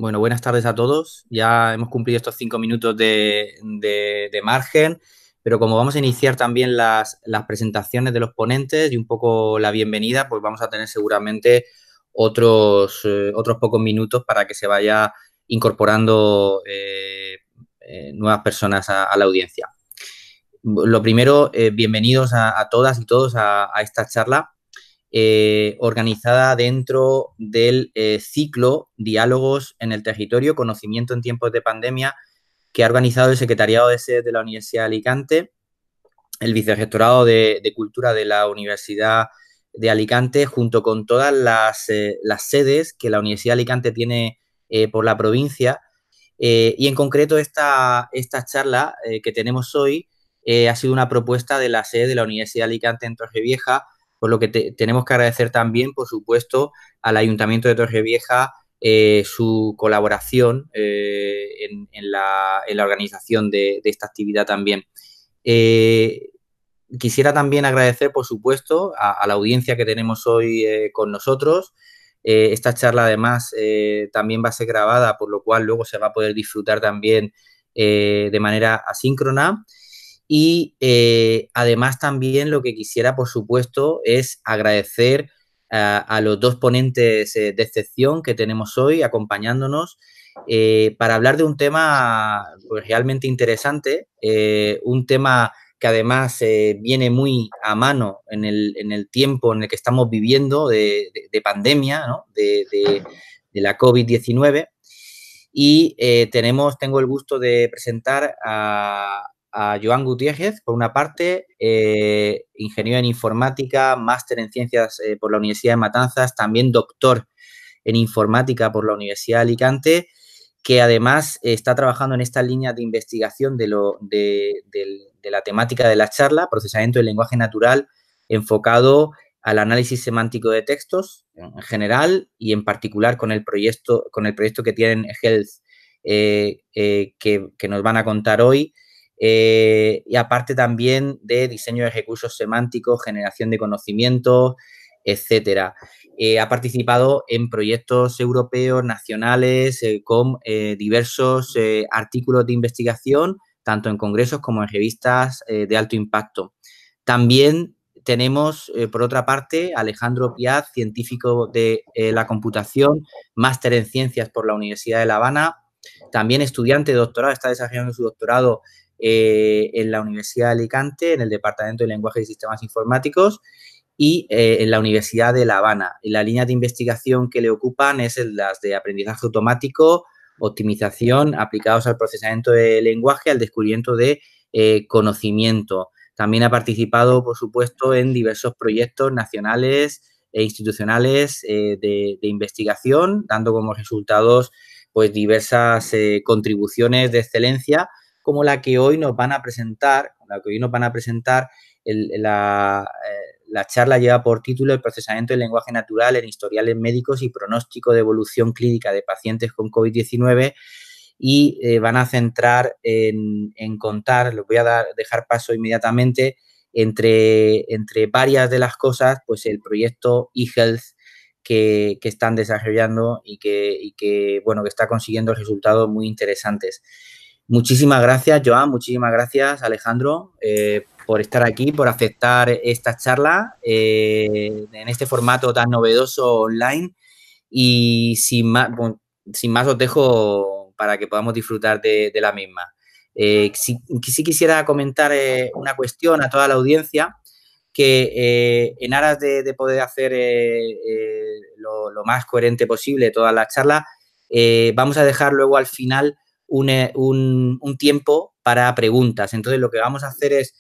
Bueno, buenas tardes a todos. Ya hemos cumplido estos 5 minutos de margen, pero como vamos a iniciar también las presentaciones de los ponentes y un poco la bienvenida, pues vamos a tener seguramente otros pocos minutos para que se vaya incorporando nuevas personas a la audiencia. Lo primero, bienvenidos a todas y todos a esta charla organizada dentro del ciclo Diálogos en el Territorio, Conocimiento en tiempos de pandemia, que ha organizado el Secretariado de Sedes de la Universidad de Alicante, el Vicerrectorado de Cultura de la Universidad de Alicante, junto con todas las sedes que la Universidad de Alicante tiene por la provincia. Y en concreto esta charla que tenemos hoy ha sido una propuesta de la sede de la Universidad de Alicante en Torrevieja, por lo que tenemos que agradecer también, por supuesto, al Ayuntamiento de Torrevieja su colaboración en la organización de esta actividad también. Eh, Quisiera también agradecer, por supuesto, a la audiencia que tenemos hoy con nosotros. Esta charla, además, también va a ser grabada, por lo cual luego se va a poder disfrutar también de manera asíncrona. Y además también lo que quisiera, por supuesto, es agradecer a los dos ponentes de excepción que tenemos hoy acompañándonos para hablar de un tema pues, realmente interesante, un tema que además viene muy a mano en el tiempo en el que estamos viviendo de pandemia, ¿no? de la COVID-19. Y tengo el gusto de presentar a Joan Gutiérrez, por una parte, ingeniero en informática, máster en ciencias por la Universidad de Matanzas, también doctor en informática por la Universidad de Alicante, que además está trabajando en esta línea de investigación de la temática de la charla, procesamiento del lenguaje natural, enfocado al análisis semántico de textos en general y en particular con el proyecto que tienen Health que nos van a contar hoy. Y aparte también de diseño de recursos semánticos, generación de conocimientos, etcétera. Ha participado en proyectos europeos, nacionales, con diversos artículos de investigación, tanto en congresos como en revistas de alto impacto. También tenemos, por otra parte, a Alejandro Piaz, científico de la computación, máster en ciencias por la Universidad de La Habana, también estudiante de doctorado, está desarrollando su doctorado en la Universidad de Alicante, en el Departamento de Lenguaje y Sistemas Informáticos, y en la Universidad de La Habana. Y la línea de investigación que le ocupan es las de aprendizaje automático, optimización aplicados al procesamiento de lenguaje, al descubrimiento de conocimiento. También ha participado, por supuesto, en diversos proyectos nacionales e institucionales de investigación, dando como resultados pues diversas contribuciones de excelencia, como la que hoy nos van a presentar, la charla lleva por título El procesamiento del lenguaje natural en historiales médicos y pronóstico de evolución clínica de pacientes con COVID-19 y van a centrar en contar, les voy a dejar paso inmediatamente, entre varias de las cosas, pues el proyecto eHealth que están desarrollando y que, bueno, que está consiguiendo resultados muy interesantes. Muchísimas gracias, Joan, muchísimas gracias, Alejandro, por estar aquí, por aceptar esta charla en este formato tan novedoso online. Y sin más os dejo para que podamos disfrutar de la misma. Sí quisiera comentar una cuestión a toda la audiencia, que en aras de poder hacer lo más coherente posible toda la charla, vamos a dejar luego al final un tiempo para preguntas. Entonces, lo que vamos a hacer es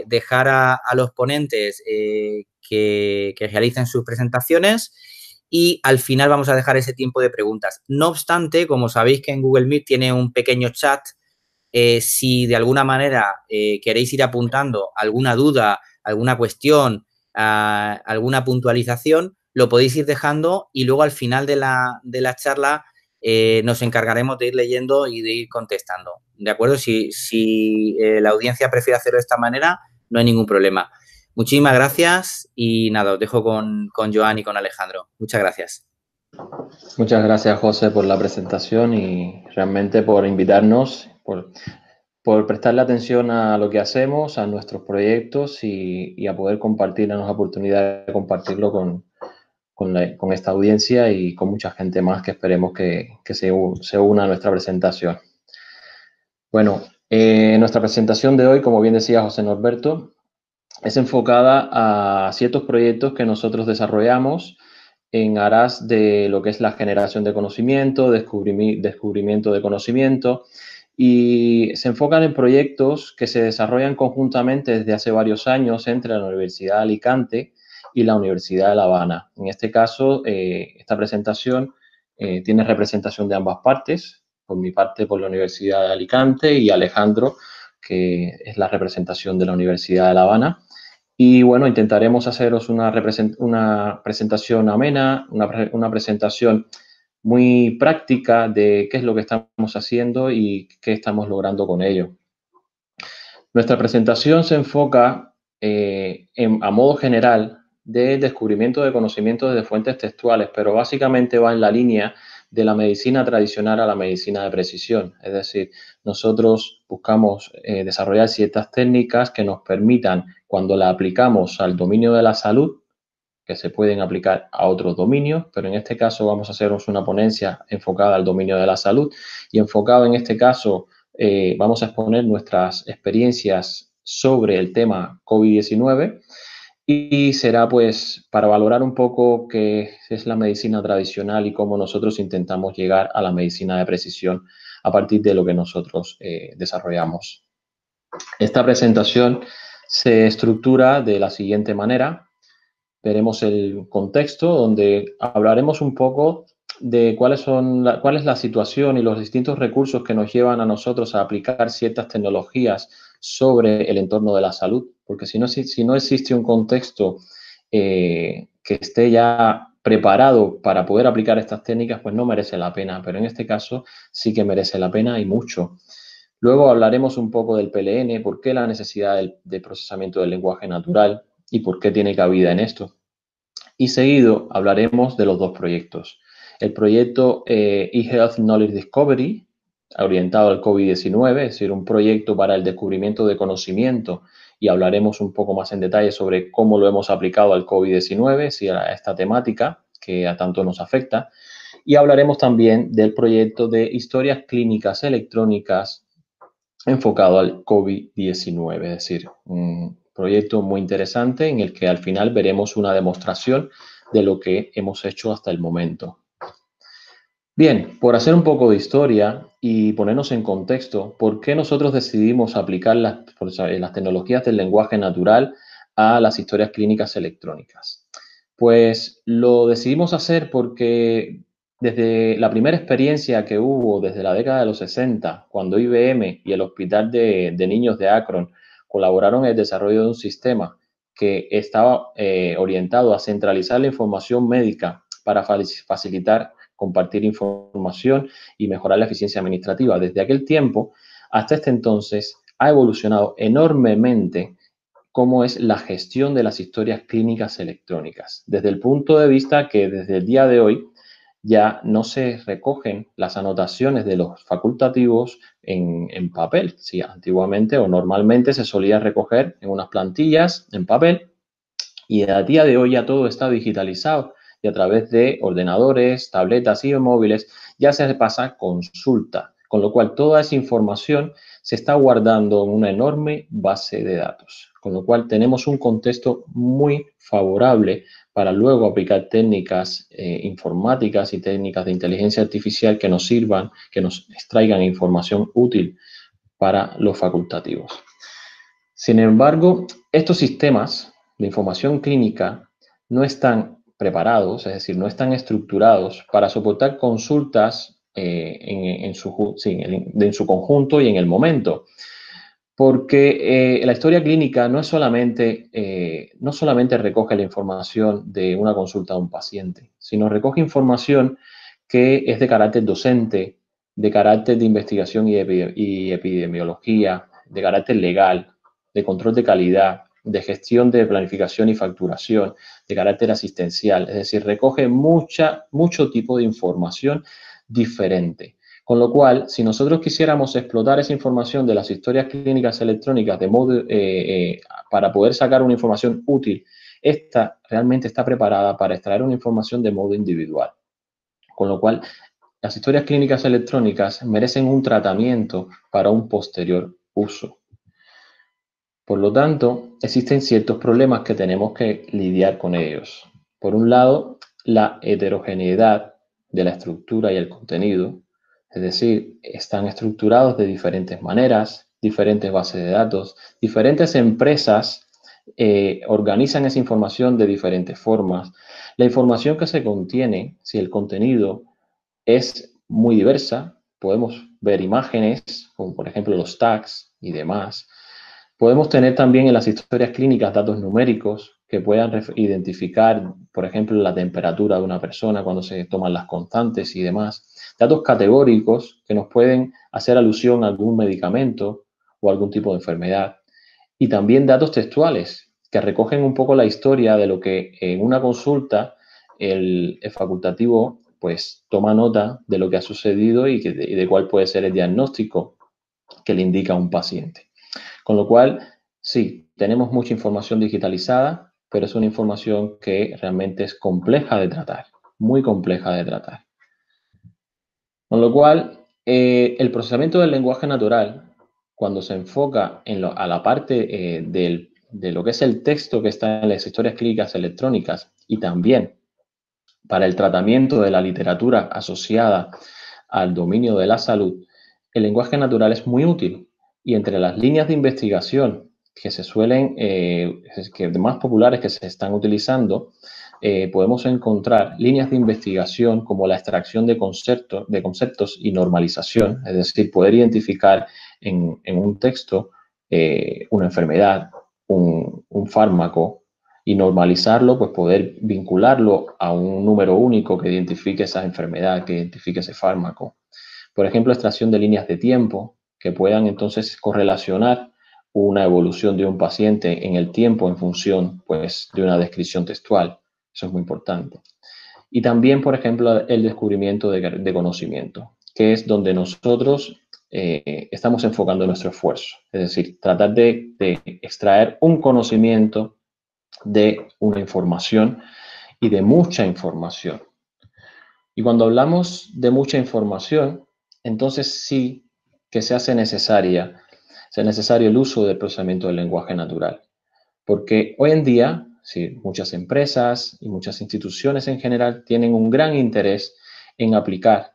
dejar a los ponentes que realicen sus presentaciones y al final vamos a dejar ese tiempo de preguntas. No obstante, como sabéis que en Google Meet tiene un pequeño chat, si de alguna manera queréis ir apuntando alguna duda, alguna cuestión, alguna puntualización, lo podéis ir dejando y luego al final de la charla nos encargaremos de ir leyendo y de ir contestando. ¿De acuerdo? Si la audiencia prefiere hacerlo de esta manera, no hay ningún problema. Muchísimas gracias y nada, os dejo con Joan y con Alejandro. Muchas gracias. Muchas gracias, José, por la presentación y realmente por invitarnos, por prestarle atención a lo que hacemos, a nuestros proyectos y a poder compartir, darnos la oportunidad de compartirlo con esta audiencia y con mucha gente más que esperemos que se una a nuestra presentación. Bueno, nuestra presentación de hoy, como bien decía José Norberto, es enfocada a ciertos proyectos que nosotros desarrollamos en aras de lo que es la generación de conocimiento, descubrimiento de conocimiento, y se enfocan en proyectos que se desarrollan conjuntamente desde hace varios años entre la Universidad de Alicante y la Universidad de La Habana. En este caso, esta presentación tiene representación de ambas partes, por mi parte por la Universidad de Alicante y Alejandro, que es la representación de la Universidad de La Habana. Y bueno, intentaremos haceros una presentación amena, una presentación muy práctica de qué es lo que estamos haciendo y qué estamos logrando con ello. Nuestra presentación se enfoca a modo general de descubrimiento de conocimientos de fuentes textuales, pero básicamente va en la línea de la medicina tradicional a la medicina de precisión. Es decir, nosotros buscamos desarrollar ciertas técnicas que nos permitan, cuando la aplicamos al dominio de la salud, que se pueden aplicar a otros dominios, pero en este caso vamos a hacernos una ponencia enfocada al dominio de la salud y enfocado en este caso vamos a exponer nuestras experiencias sobre el tema COVID-19 y será pues para valorar un poco qué es la medicina tradicional y cómo nosotros intentamos llegar a la medicina de precisión a partir de lo que nosotros desarrollamos. Esta presentación se estructura de la siguiente manera. Veremos el contexto donde hablaremos un poco de cuál es la situación y los distintos recursos que nos llevan a nosotros a aplicar ciertas tecnologías sobre el entorno de la salud, porque si no existe un contexto que esté ya preparado para poder aplicar estas técnicas, pues no merece la pena, pero en este caso sí que merece la pena y mucho. Luego hablaremos un poco del PLN, por qué la necesidad de procesamiento del lenguaje natural y por qué tiene cabida en esto. Y seguido hablaremos de los dos proyectos. El proyecto eHealth Knowledge Discovery, orientado al COVID-19, es decir, un proyecto para el descubrimiento de conocimiento, y hablaremos un poco más en detalle sobre cómo lo hemos aplicado al COVID-19, a esta temática que a tanto nos afecta. Y hablaremos también del proyecto de historias clínicas electrónicas enfocado al COVID-19, es decir, un proyecto muy interesante en el que al final veremos una demostración de lo que hemos hecho hasta el momento. Bien, por hacer un poco de historia y ponernos en contexto, ¿por qué nosotros decidimos aplicar las tecnologías del lenguaje natural a las historias clínicas electrónicas? Pues lo decidimos hacer porque desde la primera experiencia que hubo desde la década de los 60, cuando IBM y el Hospital de Niños de Akron colaboraron en el desarrollo de un sistema que estaba orientado a centralizar la información médica para facilitar compartir información y mejorar la eficiencia administrativa. Desde aquel tiempo hasta este entonces ha evolucionado enormemente cómo es la gestión de las historias clínicas electrónicas, desde el punto de vista que desde el día de hoy ya no se recogen las anotaciones de los facultativos en papel. Sí, antiguamente o normalmente se solía recoger en unas plantillas en papel y a día de hoy ya todo está digitalizado y a través de ordenadores, tabletas y móviles ya se pasa consulta, con lo cual toda esa información se está guardando en una enorme base de datos, con lo cual tenemos un contexto muy favorable para luego aplicar técnicas informáticas y técnicas de inteligencia artificial que nos sirvan, que nos extraigan información útil para los facultativos. Sin embargo, estos sistemas de información clínica no están preparados, es decir, no están estructurados para soportar consultas en su conjunto y en el momento. Porque la historia clínica no solamente recoge la información de una consulta a un paciente, sino recoge información que es de carácter docente, de carácter de investigación y epidemiología, de carácter legal, de control de calidad, de gestión de planificación y facturación, de carácter asistencial. Es decir, recoge mucho tipo de información diferente. Con lo cual, si nosotros quisiéramos explotar esa información de las historias clínicas electrónicas de modo, para poder sacar una información útil, esta realmente está preparada para extraer una información de modo individual. Con lo cual, las historias clínicas electrónicas merecen un tratamiento para un posterior uso. Por lo tanto, existen ciertos problemas que tenemos que lidiar con ellos. Por un lado, la heterogeneidad de la estructura y el contenido, es decir, están estructurados de diferentes maneras, diferentes bases de datos, diferentes empresas organizan esa información de diferentes formas. La información que se contiene, si el contenido es muy diversa, podemos ver imágenes, como por ejemplo los tags y demás. Podemos tener también en las historias clínicas datos numéricos que puedan identificar, por ejemplo, la temperatura de una persona cuando se toman las constantes y demás. Datos categóricos que nos pueden hacer alusión a algún medicamento o algún tipo de enfermedad. Y también datos textuales que recogen un poco la historia de lo que en una consulta el facultativo pues toma nota de lo que ha sucedido y de cuál puede ser el diagnóstico que le indica a un paciente. Con lo cual, sí, tenemos mucha información digitalizada, pero es una información que realmente es compleja de tratar, muy compleja de tratar. Con lo cual, el procesamiento del lenguaje natural, cuando se enfoca a la parte de lo que es el texto que está en las historias clínicas electrónicas y también para el tratamiento de la literatura asociada al dominio de la salud, el lenguaje natural es muy útil. Y entre las líneas de investigación que se suelen, que más populares que se están utilizando, podemos encontrar líneas de investigación como la extracción de conceptos y normalización, es decir, poder identificar en un texto una enfermedad, un fármaco, y normalizarlo, pues poder vincularlo a un número único que identifique esa enfermedad, que identifique ese fármaco. Por ejemplo, extracción de líneas de tiempo que puedan entonces correlacionar una evolución de un paciente en el tiempo en función, pues, de una descripción textual. Eso es muy importante. Y también, por ejemplo, el descubrimiento de conocimiento, que es donde nosotros estamos enfocando nuestro esfuerzo. Es decir, tratar de extraer un conocimiento de una información y de mucha información. Y cuando hablamos de mucha información, entonces sí que se hace necesario el uso del procesamiento del lenguaje natural. Porque hoy en día, sí, muchas empresas y muchas instituciones en general tienen un gran interés en aplicar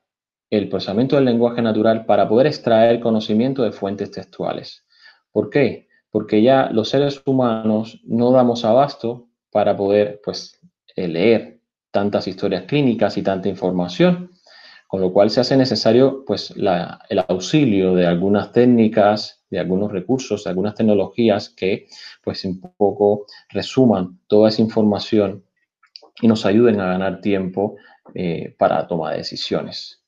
el procesamiento del lenguaje natural para poder extraer conocimiento de fuentes textuales. ¿Por qué? Porque ya los seres humanos no damos abasto para poder, pues, leer tantas historias clínicas y tanta información, con lo cual se hace necesario, pues, el auxilio de algunas técnicas, de algunos recursos, de algunas tecnologías que, pues, un poco resuman toda esa información y nos ayuden a ganar tiempo para la toma de decisiones.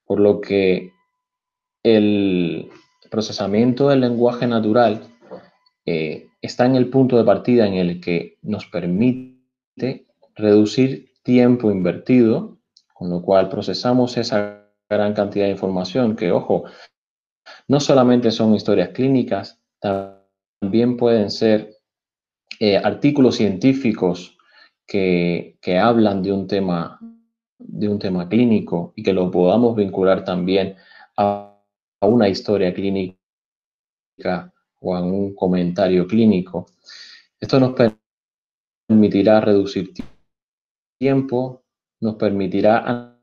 Por lo que el procesamiento del lenguaje natural está en el punto de partida en el que nos permite reducir tiempo invertido, con lo cual procesamos esa gran cantidad de información que, ojo, no solamente son historias clínicas, también pueden ser artículos científicos que hablan de un tema clínico y que lo podamos vincular también a una historia clínica o a un comentario clínico. Esto nos permitirá reducir tiempo, nos permitirá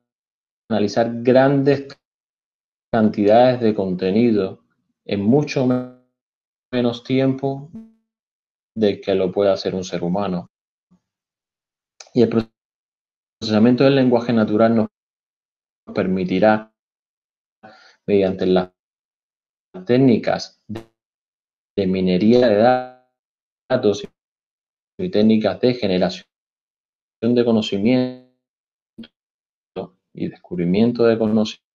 analizar grandes cantidades de contenido en mucho menos tiempo de que lo pueda hacer un ser humano. Y el procesamiento del lenguaje natural nos permitirá, mediante las técnicas de minería de datos y técnicas de generación de conocimiento y descubrimiento de conocimiento,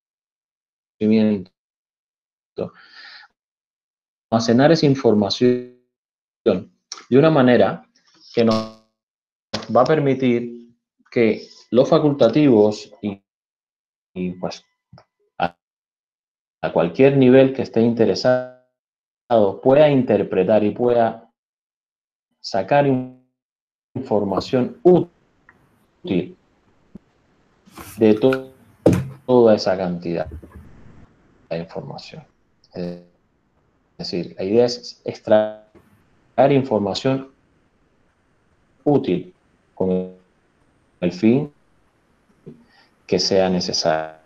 almacenar esa información de una manera que nos va a permitir que los facultativos pues a cualquier nivel que esté interesado pueda interpretar y pueda sacar información útil de toda esa cantidad de información. Es decir, la idea es extraer información útil con el fin que sea necesario.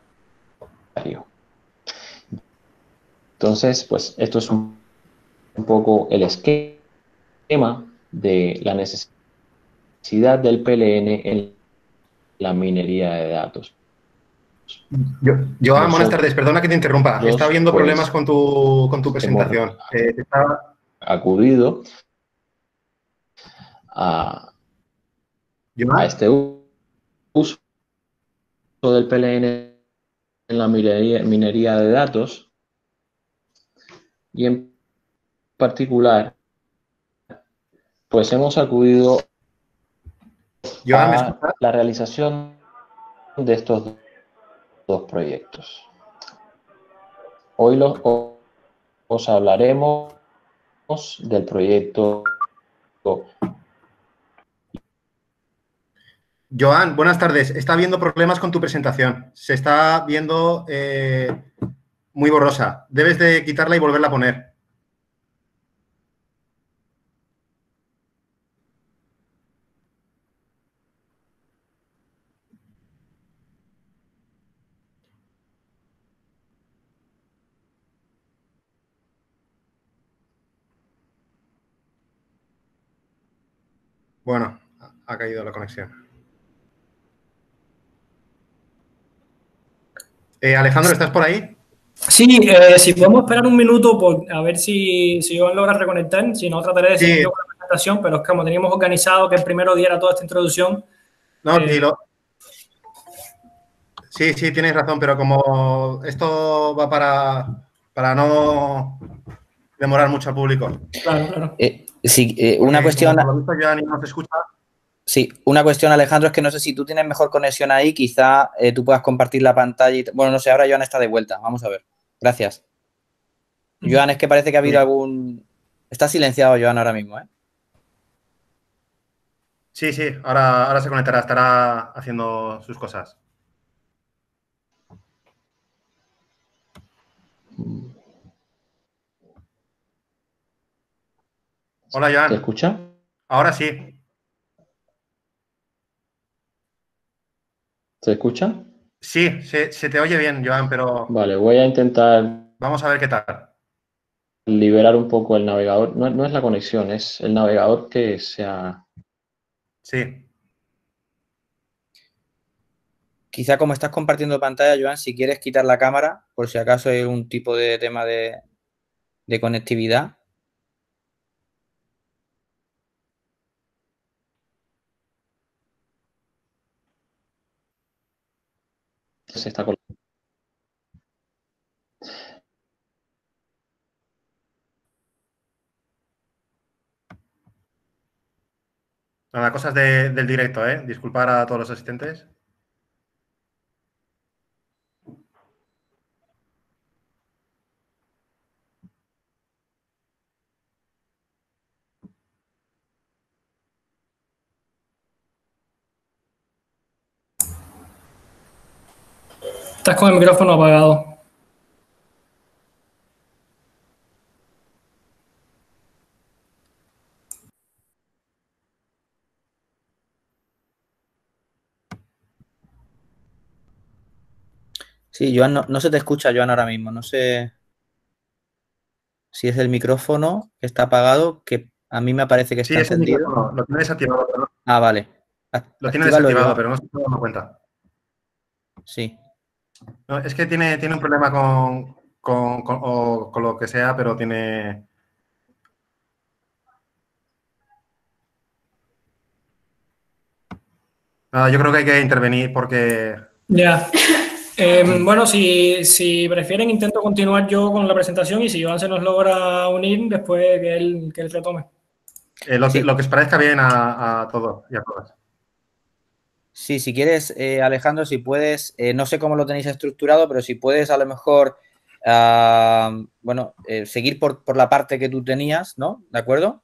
Entonces, pues esto es un poco el esquema de la necesidad del PLN en la minería de datos. Joan, buenas tardes. Perdona que te interrumpa. Está habiendo pues, problemas con tu presentación. Acudido a este uso del PLN en la minería de datos y en particular pues hemos acudido a la realización de estos dos proyectos. Hoy os hablaremos del proyecto. Joan, buenas tardes. Está habiendo problemas con tu presentación. Se está viendo muy borrosa. Debes de quitarla y volverla a poner. Bueno, ha caído la conexión. Alejandro, ¿estás por ahí? Sí, si podemos esperar un minuto a ver si Joan logra reconectar. Si no, trataré de seguir yo con la presentación, pero es que como teníamos organizado que el primero diera toda esta introducción. No, sí, tienes razón, pero como esto va para no demorar mucho al público. Claro. Sí, una cuestión... Por lo visto ya ni nos escucha. Sí, una cuestión, Alejandro, es que no sé si tú tienes mejor conexión ahí, quizá tú puedas compartir la pantalla. Bueno, no sé, ahora Joan está de vuelta. Vamos a ver. Gracias. Joan, es que parece que ha habido algún... Está silenciado Joan ahora mismo, ¿eh? Sí, ahora se conectará, estará haciendo sus cosas. Hola, Joan. ¿Se escucha? Ahora sí. ¿Se escucha? Sí, se te oye bien, Joan, pero... Vale, voy a intentar... Vamos a ver qué tal. Liberar un poco el navegador. No es la conexión, es el navegador que sea... Sí. Quizá como estás compartiendo pantalla, Joan, si quieres quitar la cámara, por si acaso hay un tipo de tema de conectividad. Se está colocando. Nada, cosas del directo, ¿eh? Disculpar a todos los asistentes. Estás con el micrófono apagado. Sí, Joan, no se te escucha, Joan, ahora mismo. No sé si es el micrófono que está apagado, que a mí me parece que está encendido. Sí, es el micrófono. Lo tiene desactivado. Pero Ah, vale. lo tiene desactivado, pero no se está dando cuenta. Sí. No, es que tiene un problema con lo que sea, pero tiene... Nada, yo creo que hay que intervenir porque... Ya. Bueno, si prefieren, intento continuar yo con la presentación y si Joan se nos logra unir, después que él retome. Lo que os parezca bien a todos y a todas. Sí, si quieres, Alejandro, si puedes, no sé cómo lo tenéis estructurado, pero si puedes a lo mejor, seguir por la parte que tú tenías, ¿no? ¿De acuerdo?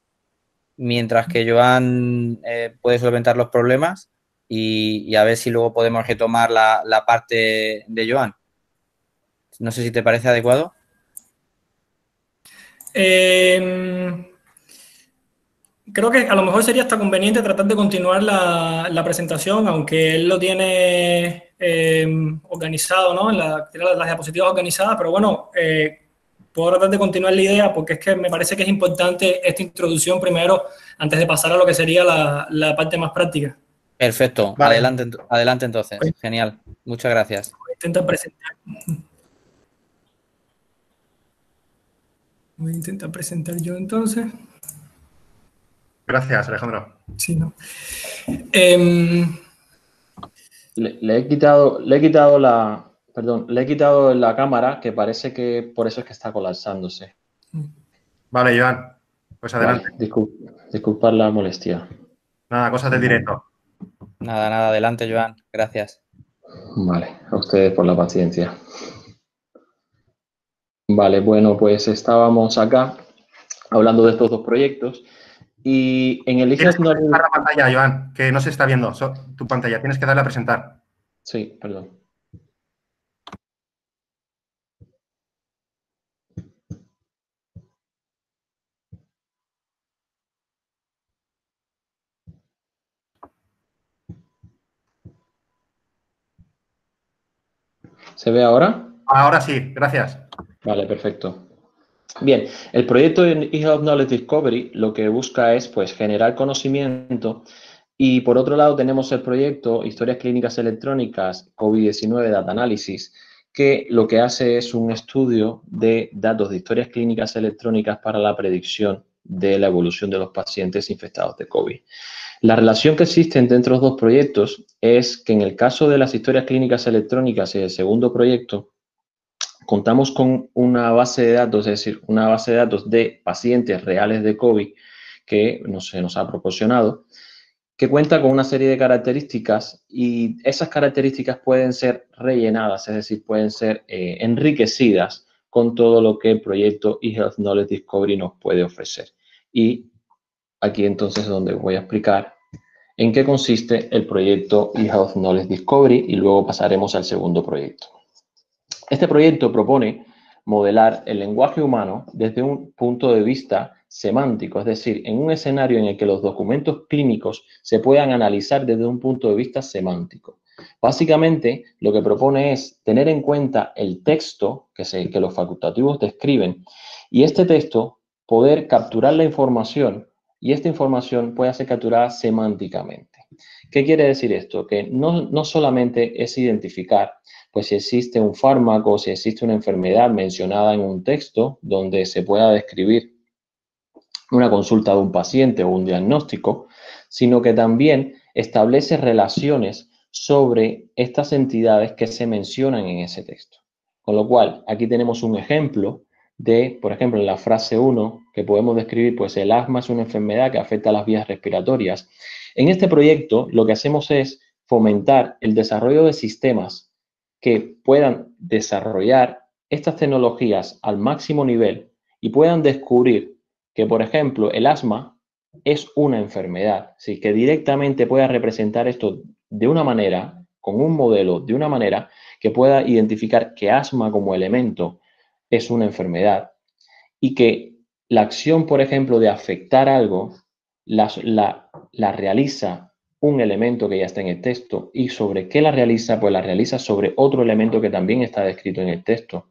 Mientras que Joan puede solventar los problemas y a ver si luego podemos retomar la parte de Joan. No sé si te parece adecuado. Creo que a lo mejor sería hasta conveniente tratar de continuar la presentación, aunque él lo tiene organizado, ¿no? Tiene las diapositivas organizadas, pero bueno, puedo tratar de continuar la idea porque es que me parece que es importante esta introducción primero antes de pasar a lo que sería la parte más práctica. Perfecto. Vale. Adelante entonces. Pues, genial. Muchas gracias. Voy a intentar presentar. Voy a intentar presentar yo entonces. Gracias, Alejandro. Sí, ¿no? Le he quitado la cámara, que parece que por eso es que está colapsándose. Vale, Joan, pues adelante. Vale, disculpad la molestia. Nada, cosas del directo. Nada, adelante, Joan. Gracias. Vale, a ustedes por la paciencia. Vale, bueno, pues estábamos acá hablando de estos dos proyectos y en el Tienes que presentar la pantalla, Joan, que no se está viendo tu pantalla. Tienes que darle a presentar. Sí, perdón. ¿Se ve ahora? Ahora sí, gracias. Vale, perfecto. Bien, el proyecto de eHealth Knowledge Discovery lo que busca es pues generar conocimiento y por otro lado tenemos el proyecto Historias Clínicas Electrónicas COVID-19 Data Analysis, que lo que hace es un estudio de datos de historias clínicas electrónicas para la predicción de la evolución de los pacientes infectados de COVID. La relación que existe entre los dos proyectos es que en el caso de las historias clínicas electrónicas y el segundo proyecto, contamos con una base de datos, es decir, una base de datos de pacientes reales de COVID que se nos ha proporcionado, que cuenta con una serie de características y esas características pueden ser rellenadas, es decir, pueden ser enriquecidas con todo lo que el proyecto eHealth Knowledge Discovery nos puede ofrecer. Y aquí entonces es donde voy a explicar en qué consiste el proyecto eHealth Knowledge Discovery y luego pasaremos al segundo proyecto. Este proyecto propone modelar el lenguaje humano desde un punto de vista semántico, es decir, en un escenario en el que los documentos clínicos se puedan analizar desde un punto de vista semántico. Básicamente, lo que propone es tener en cuenta el texto que los facultativos describen y este texto poder capturar la información y esta información pueda ser capturada semánticamente. ¿Qué quiere decir esto? Que no solamente es identificar pues si existe un fármaco, si existe una enfermedad mencionada en un texto donde se pueda describir una consulta de un paciente o un diagnóstico, sino que también establece relaciones sobre estas entidades que se mencionan en ese texto. Con lo cual, aquí tenemos un ejemplo de, por ejemplo, en la frase 1, que podemos describir, pues el asma es una enfermedad que afecta a las vías respiratorias. En este proyecto, lo que hacemos es fomentar el desarrollo de sistemas que puedan desarrollar estas tecnologías al máximo nivel y puedan descubrir que, por ejemplo, el asma es una enfermedad, ¿sí? Que directamente pueda representar esto de una manera, con un modelo, de una manera que pueda identificar que asma como elemento es una enfermedad y que la acción, por ejemplo, de afectar algo la realiza un elemento que ya está en el texto y sobre qué la realiza, pues la realiza sobre otro elemento que también está descrito en el texto.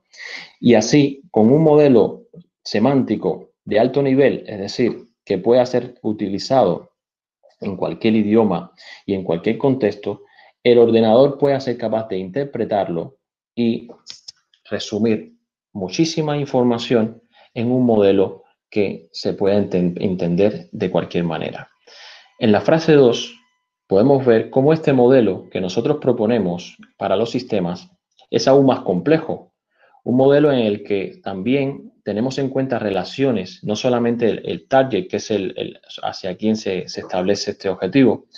Y así, con un modelo semántico de alto nivel, es decir, que pueda ser utilizado en cualquier idioma y en cualquier contexto, el ordenador pueda ser capaz de interpretarlo y resumir muchísima información en un modelo que se pueda entender de cualquier manera. En la frase 2 podemos ver cómo este modelo que nosotros proponemos para los sistemas es aún más complejo. Un modelo en el que también tenemos en cuenta relaciones, no solamente el target, que es hacia quién se establece este objetivo,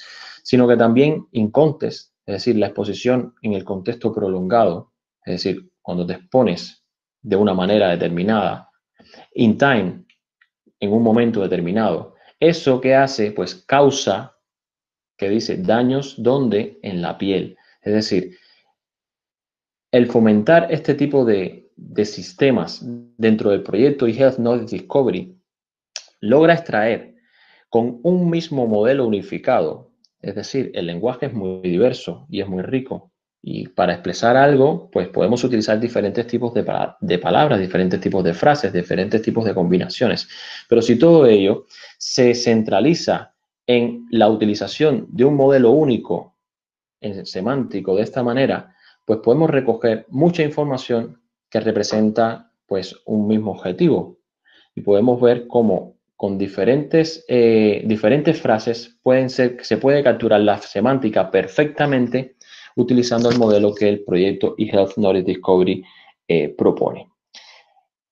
sino que también in context, es decir, la exposición en el contexto prolongado, es decir, cuando te expones de una manera determinada, in time, en un momento determinado. ¿Eso qué hace? Pues causa, que dice, daños ¿dónde? En la piel. Es decir, el fomentar este tipo de sistemas dentro del proyecto eHealth Knowledge Discovery logra extraer con un mismo modelo unificado, es decir, el lenguaje es muy diverso y es muy rico, y para expresar algo, pues podemos utilizar diferentes tipos de palabras, diferentes tipos de frases, diferentes tipos de combinaciones, pero si todo ello se centraliza en la utilización de un modelo único semántico de esta manera, pues podemos recoger mucha información que representa pues un mismo objetivo, y podemos ver cómo con diferentes frases se puede capturar la semántica perfectamente utilizando el modelo que el proyecto eHealth Knowledge Discovery propone.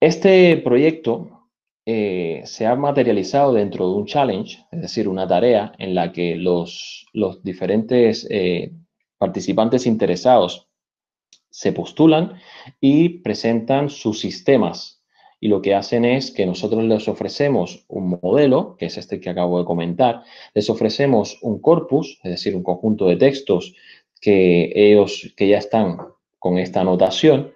Este proyecto se ha materializado dentro de un challenge, es decir, una tarea en la que los diferentes participantes interesados se postulan y presentan sus sistemas. Y lo que hacen es que nosotros les ofrecemos un modelo, que es este que acabo de comentar, les ofrecemos un corpus, es decir, un conjunto de textos que ya están con esta anotación,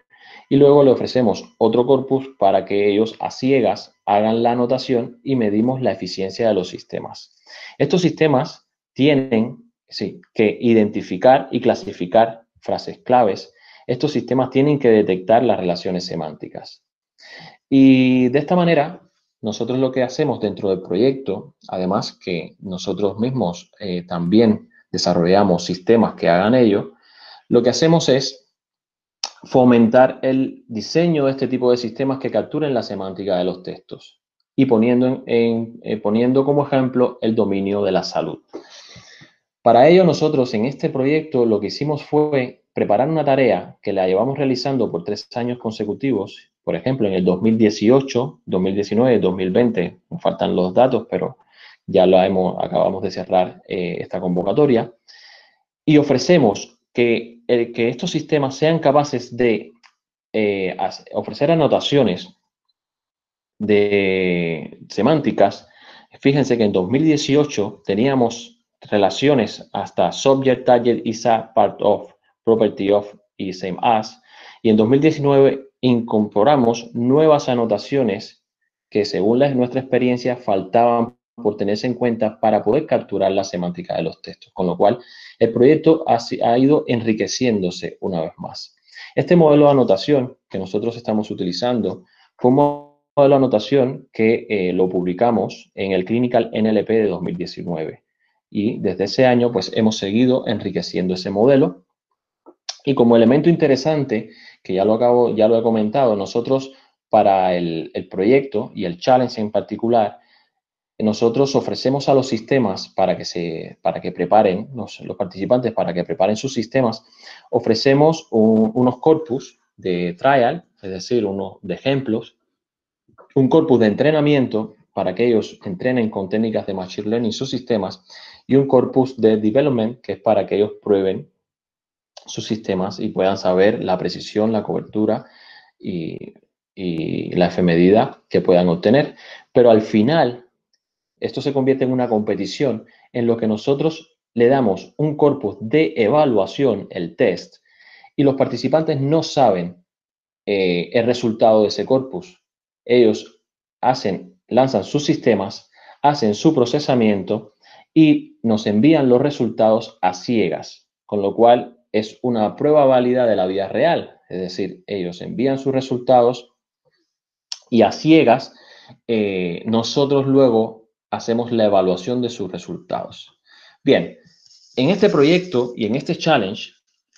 y luego le ofrecemos otro corpus para que ellos a ciegas hagan la anotación y medimos la eficiencia de los sistemas. Estos sistemas tienen que identificar y clasificar frases claves. Estos sistemas tienen que detectar las relaciones semánticas. Y de esta manera, nosotros lo que hacemos dentro del proyecto, además que nosotros mismos también desarrollamos sistemas que hagan ello, lo que hacemos es fomentar el diseño de este tipo de sistemas que capturen la semántica de los textos y poniendo como ejemplo el dominio de la salud. Para ello, nosotros en este proyecto lo que hicimos fue preparar una tarea que la llevamos realizando por 3 años consecutivos. Por ejemplo, en el 2018, 2019, 2020, nos faltan los datos, pero ya acabamos de cerrar esta convocatoria. Y ofrecemos que estos sistemas sean capaces de ofrecer anotaciones de semánticas. Fíjense que en 2018 teníamos relaciones hasta subject, target, is a, part of, property of y same as. Y en 2019 incorporamos nuevas anotaciones que según nuestra experiencia faltaban por tenerse en cuenta para poder capturar la semántica de los textos. Con lo cual el proyecto ha ido enriqueciéndose una vez más. Este modelo de anotación que nosotros estamos utilizando fue un modelo de anotación que lo publicamos en el Clinical NLP de 2019. Y desde ese año, pues, hemos seguido enriqueciendo ese modelo. Y como elemento interesante, que ya lo he comentado, nosotros para el proyecto y el challenge en particular, nosotros ofrecemos a los sistemas para que preparen, los participantes para que preparen sus sistemas, ofrecemos unos corpus de trial, es decir, unos de ejemplos, un corpus de entrenamiento para que ellos entrenen con técnicas de Machine Learning sus sistemas y un corpus de development que es para que ellos prueben sus sistemas y puedan saber la precisión, la cobertura y la F-medida que puedan obtener. Pero al final, esto se convierte en una competición en lo que nosotros le damos un corpus de evaluación, el test, y los participantes no saben el resultado de ese corpus. Ellos lanzan sus sistemas, hacen su procesamiento y nos envían los resultados a ciegas, con lo cual es una prueba válida de la vida real. Es decir, ellos envían sus resultados y a ciegas nosotros luego hacemos la evaluación de sus resultados. Bien, en este proyecto y en este challenge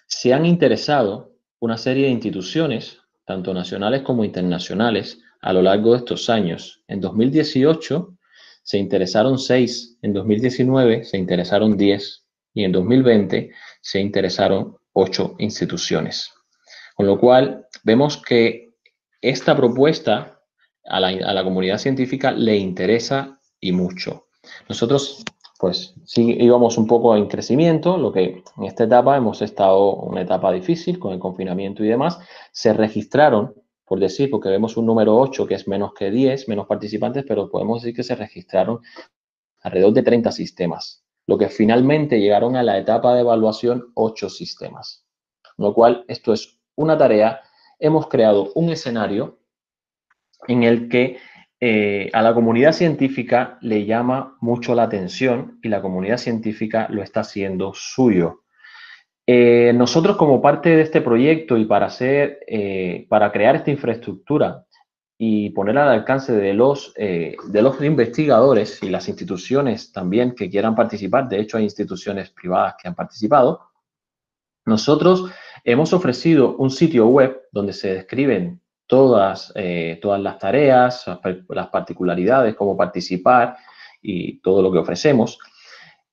se han interesado una serie de instituciones, tanto nacionales como internacionales, a lo largo de estos años. En 2018 se interesaron 6, en 2019 se interesaron 10 y en 2020 se interesaron 8 instituciones. Con lo cual, vemos que esta propuesta a la comunidad científica le interesa y mucho. Nosotros, pues, sí íbamos un poco en crecimiento, lo que en esta etapa hemos estado una etapa difícil con el confinamiento y demás. Se registraron, por decir, porque vemos un número 8 que es menos que 10, menos participantes, pero podemos decir que se registraron alrededor de 30 sistemas, lo que finalmente llegaron a la etapa de evaluación 8 sistemas. Con lo cual, esto es una tarea. Hemos creado un escenario en el que a la comunidad científica le llama mucho la atención y la comunidad científica lo está haciendo suyo. Nosotros, como parte de este proyecto y para crear esta infraestructura y poner al alcance de los investigadores y las instituciones también que quieran participar, de hecho hay instituciones privadas que han participado, nosotros hemos ofrecido un sitio web donde se describen todas las tareas, las particularidades, cómo participar y todo lo que ofrecemos.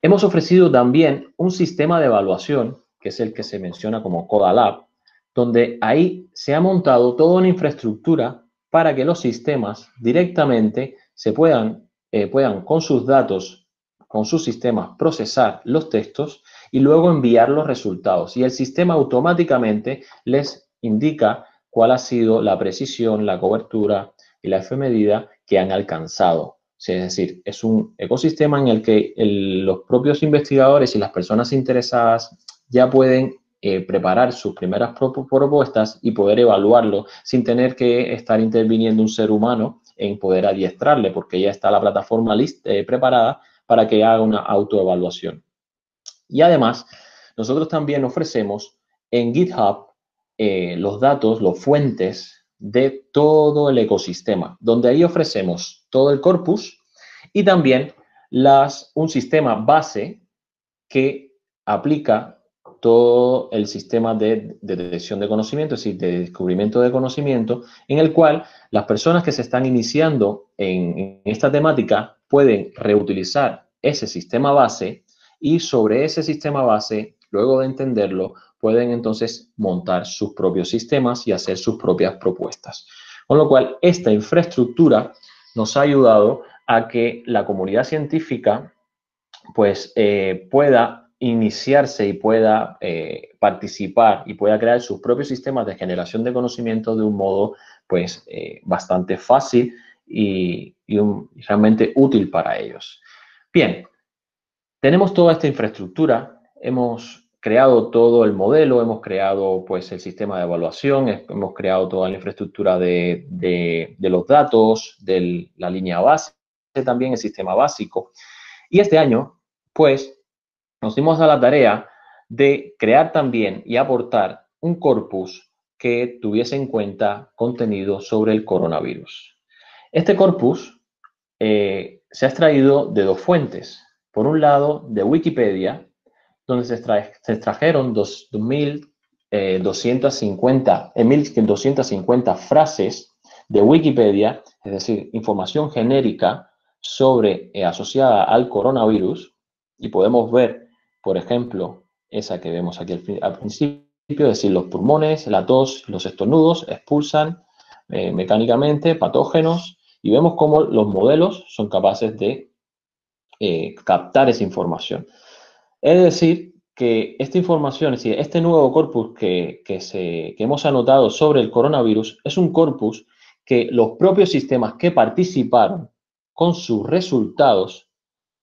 Hemos ofrecido también un sistema de evaluación, que es el que se menciona como CodaLab, donde ahí se ha montado toda una infraestructura para que los sistemas directamente se puedan con sus datos, con sus sistemas, procesar los textos y luego enviar los resultados. Y el sistema automáticamente les indica cuál ha sido la precisión, la cobertura y la F-medida que han alcanzado. Es decir, es un ecosistema en el que los propios investigadores y las personas interesadas ya pueden preparar sus primeras propuestas y poder evaluarlo sin tener que estar interviniendo un ser humano en poder adiestrarle, porque ya está la plataforma preparada para que haga una autoevaluación. Y además, nosotros también ofrecemos en GitHub los datos, las fuentes de todo el ecosistema, donde ahí ofrecemos todo el corpus y también un sistema base que aplica todo el sistema de detección de conocimiento, es decir, de descubrimiento de conocimiento, en el cual las personas que se están iniciando en esta temática pueden reutilizar ese sistema base y sobre ese sistema base, luego de entenderlo, pueden entonces montar sus propios sistemas y hacer sus propias propuestas. Con lo cual, esta infraestructura nos ha ayudado a que la comunidad científica pues pueda iniciarse y pueda participar y pueda crear sus propios sistemas de generación de conocimiento de un modo pues bastante fácil y realmente útil para ellos. Bien, tenemos toda esta infraestructura, hemos creado todo el modelo, hemos creado pues el sistema de evaluación, hemos creado toda la infraestructura de los datos, de la línea base, también el sistema básico. Y este año, pues, nos dimos a la tarea de crear también y aportar un corpus que tuviese en cuenta contenido sobre el coronavirus. Este corpus se ha extraído de dos fuentes. Por un lado, de Wikipedia, donde se extrajeron 1.250 frases de Wikipedia, es decir, información genérica asociada al coronavirus, y podemos ver, por ejemplo, esa que vemos aquí al principio, es decir, los pulmones, la tos, los estornudos expulsan mecánicamente patógenos y vemos cómo los modelos son capaces de captar esa información. Es decir, que esta información, es decir, este nuevo corpus que hemos anotado sobre el coronavirus es un corpus que los propios sistemas que participaron con sus resultados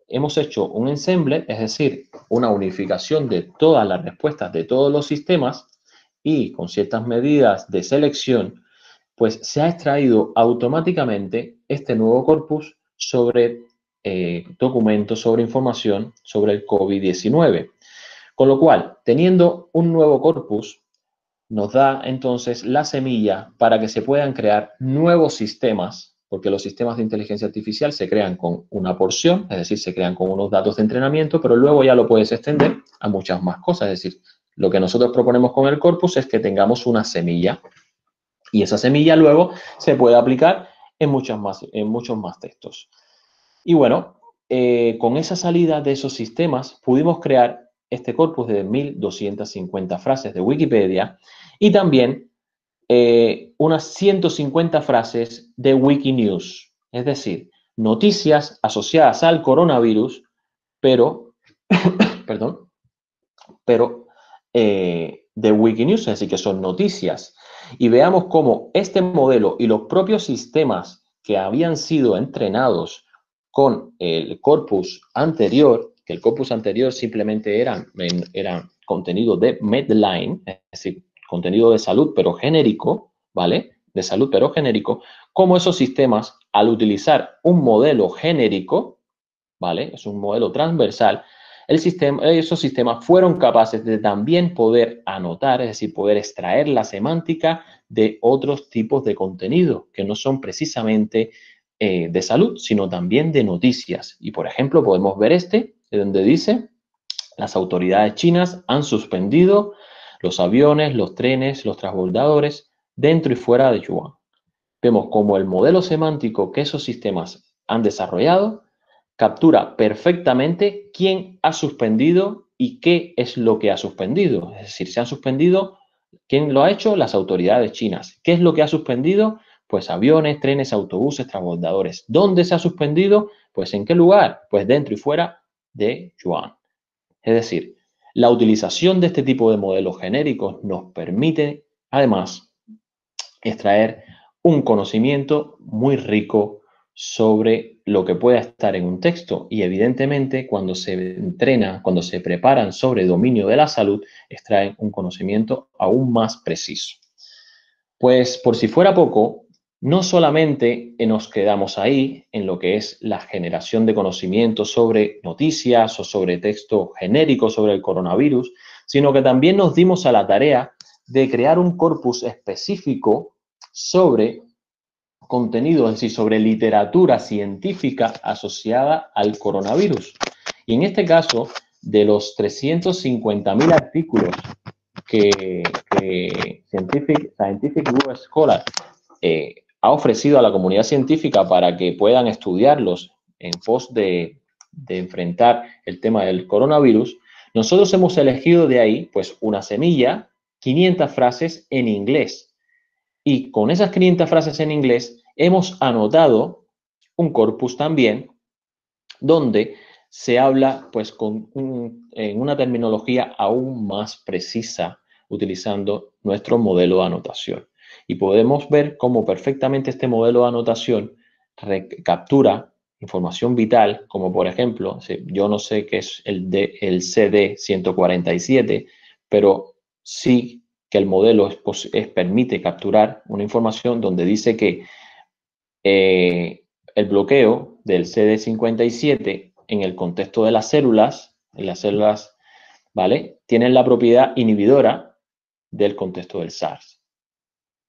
hemos hecho un ensemble, es decir, una unificación de todas las respuestas de todos los sistemas y con ciertas medidas de selección, pues se ha extraído automáticamente este nuevo corpus sobre documentos, sobre información sobre el COVID-19. Con lo cual, teniendo un nuevo corpus, nos da entonces la semilla para que se puedan crear nuevos sistemas, porque los sistemas de inteligencia artificial se crean con una porción, es decir, se crean con unos datos de entrenamiento, pero luego ya lo puedes extender a muchas más cosas. Es decir, lo que nosotros proponemos con el corpus es que tengamos una semilla y esa semilla luego se puede aplicar en muchos más textos. Y bueno, con esa salida de esos sistemas pudimos crear este corpus de 1.250 frases de Wikipedia y también unas 150 frases de Wikinews, es decir, noticias asociadas al coronavirus, pero, perdón, pero de Wikinews, es decir, que son noticias. Y veamos cómo este modelo y los propios sistemas que habían sido entrenados con el corpus anterior, que el corpus anterior simplemente eran contenido de Medline, es decir, contenido de salud pero genérico, ¿vale? De salud pero genérico, como esos sistemas, al utilizar un modelo genérico, ¿vale? Es un modelo transversal, esos sistemas fueron capaces de también poder anotar, es decir, poder extraer la semántica de otros tipos de contenido que no son precisamente de salud, sino también de noticias. Y, por ejemplo, podemos ver donde dice: las autoridades chinas han suspendido los aviones, los trenes, los transbordadores dentro y fuera de Wuhan. Vemos cómo el modelo semántico que esos sistemas han desarrollado captura perfectamente quién ha suspendido y qué es lo que ha suspendido. Es decir, se han suspendido, ¿quién lo ha hecho? Las autoridades chinas. ¿Qué es lo que ha suspendido? Pues aviones, trenes, autobuses, transbordadores. ¿Dónde se ha suspendido? Pues ¿en qué lugar? Pues dentro y fuera de Wuhan. Es decir, la utilización de este tipo de modelos genéricos nos permite, además, extraer un conocimiento muy rico sobre lo que pueda estar en un texto. Y evidentemente, cuando se entrena, cuando se preparan sobre dominio de la salud, extraen un conocimiento aún más preciso. Pues por si fuera poco, no solamente nos quedamos ahí en lo que es la generación de conocimiento sobre noticias o sobre texto genérico sobre el coronavirus, sino que también nos dimos a la tarea de crear un corpus específico sobre contenido, es decir, sobre literatura científica asociada al coronavirus. Y en este caso, de los 350.000 artículos que Scientific World Scholar ha ofrecido a la comunidad científica para que puedan estudiarlos en pos de enfrentar el tema del coronavirus, nosotros hemos elegido de ahí pues una semilla, 500 frases en inglés. Y con esas 500 frases en inglés hemos anotado un corpus también donde se habla pues en una terminología aún más precisa utilizando nuestro modelo de anotación. Y podemos ver cómo perfectamente este modelo de anotación captura información vital, como por ejemplo, yo no sé qué es el CD147, pero sí que el modelo permite capturar una información donde dice que el bloqueo del CD57 en el contexto de las células, ¿vale?, tienen la propiedad inhibidora del contexto del SARS.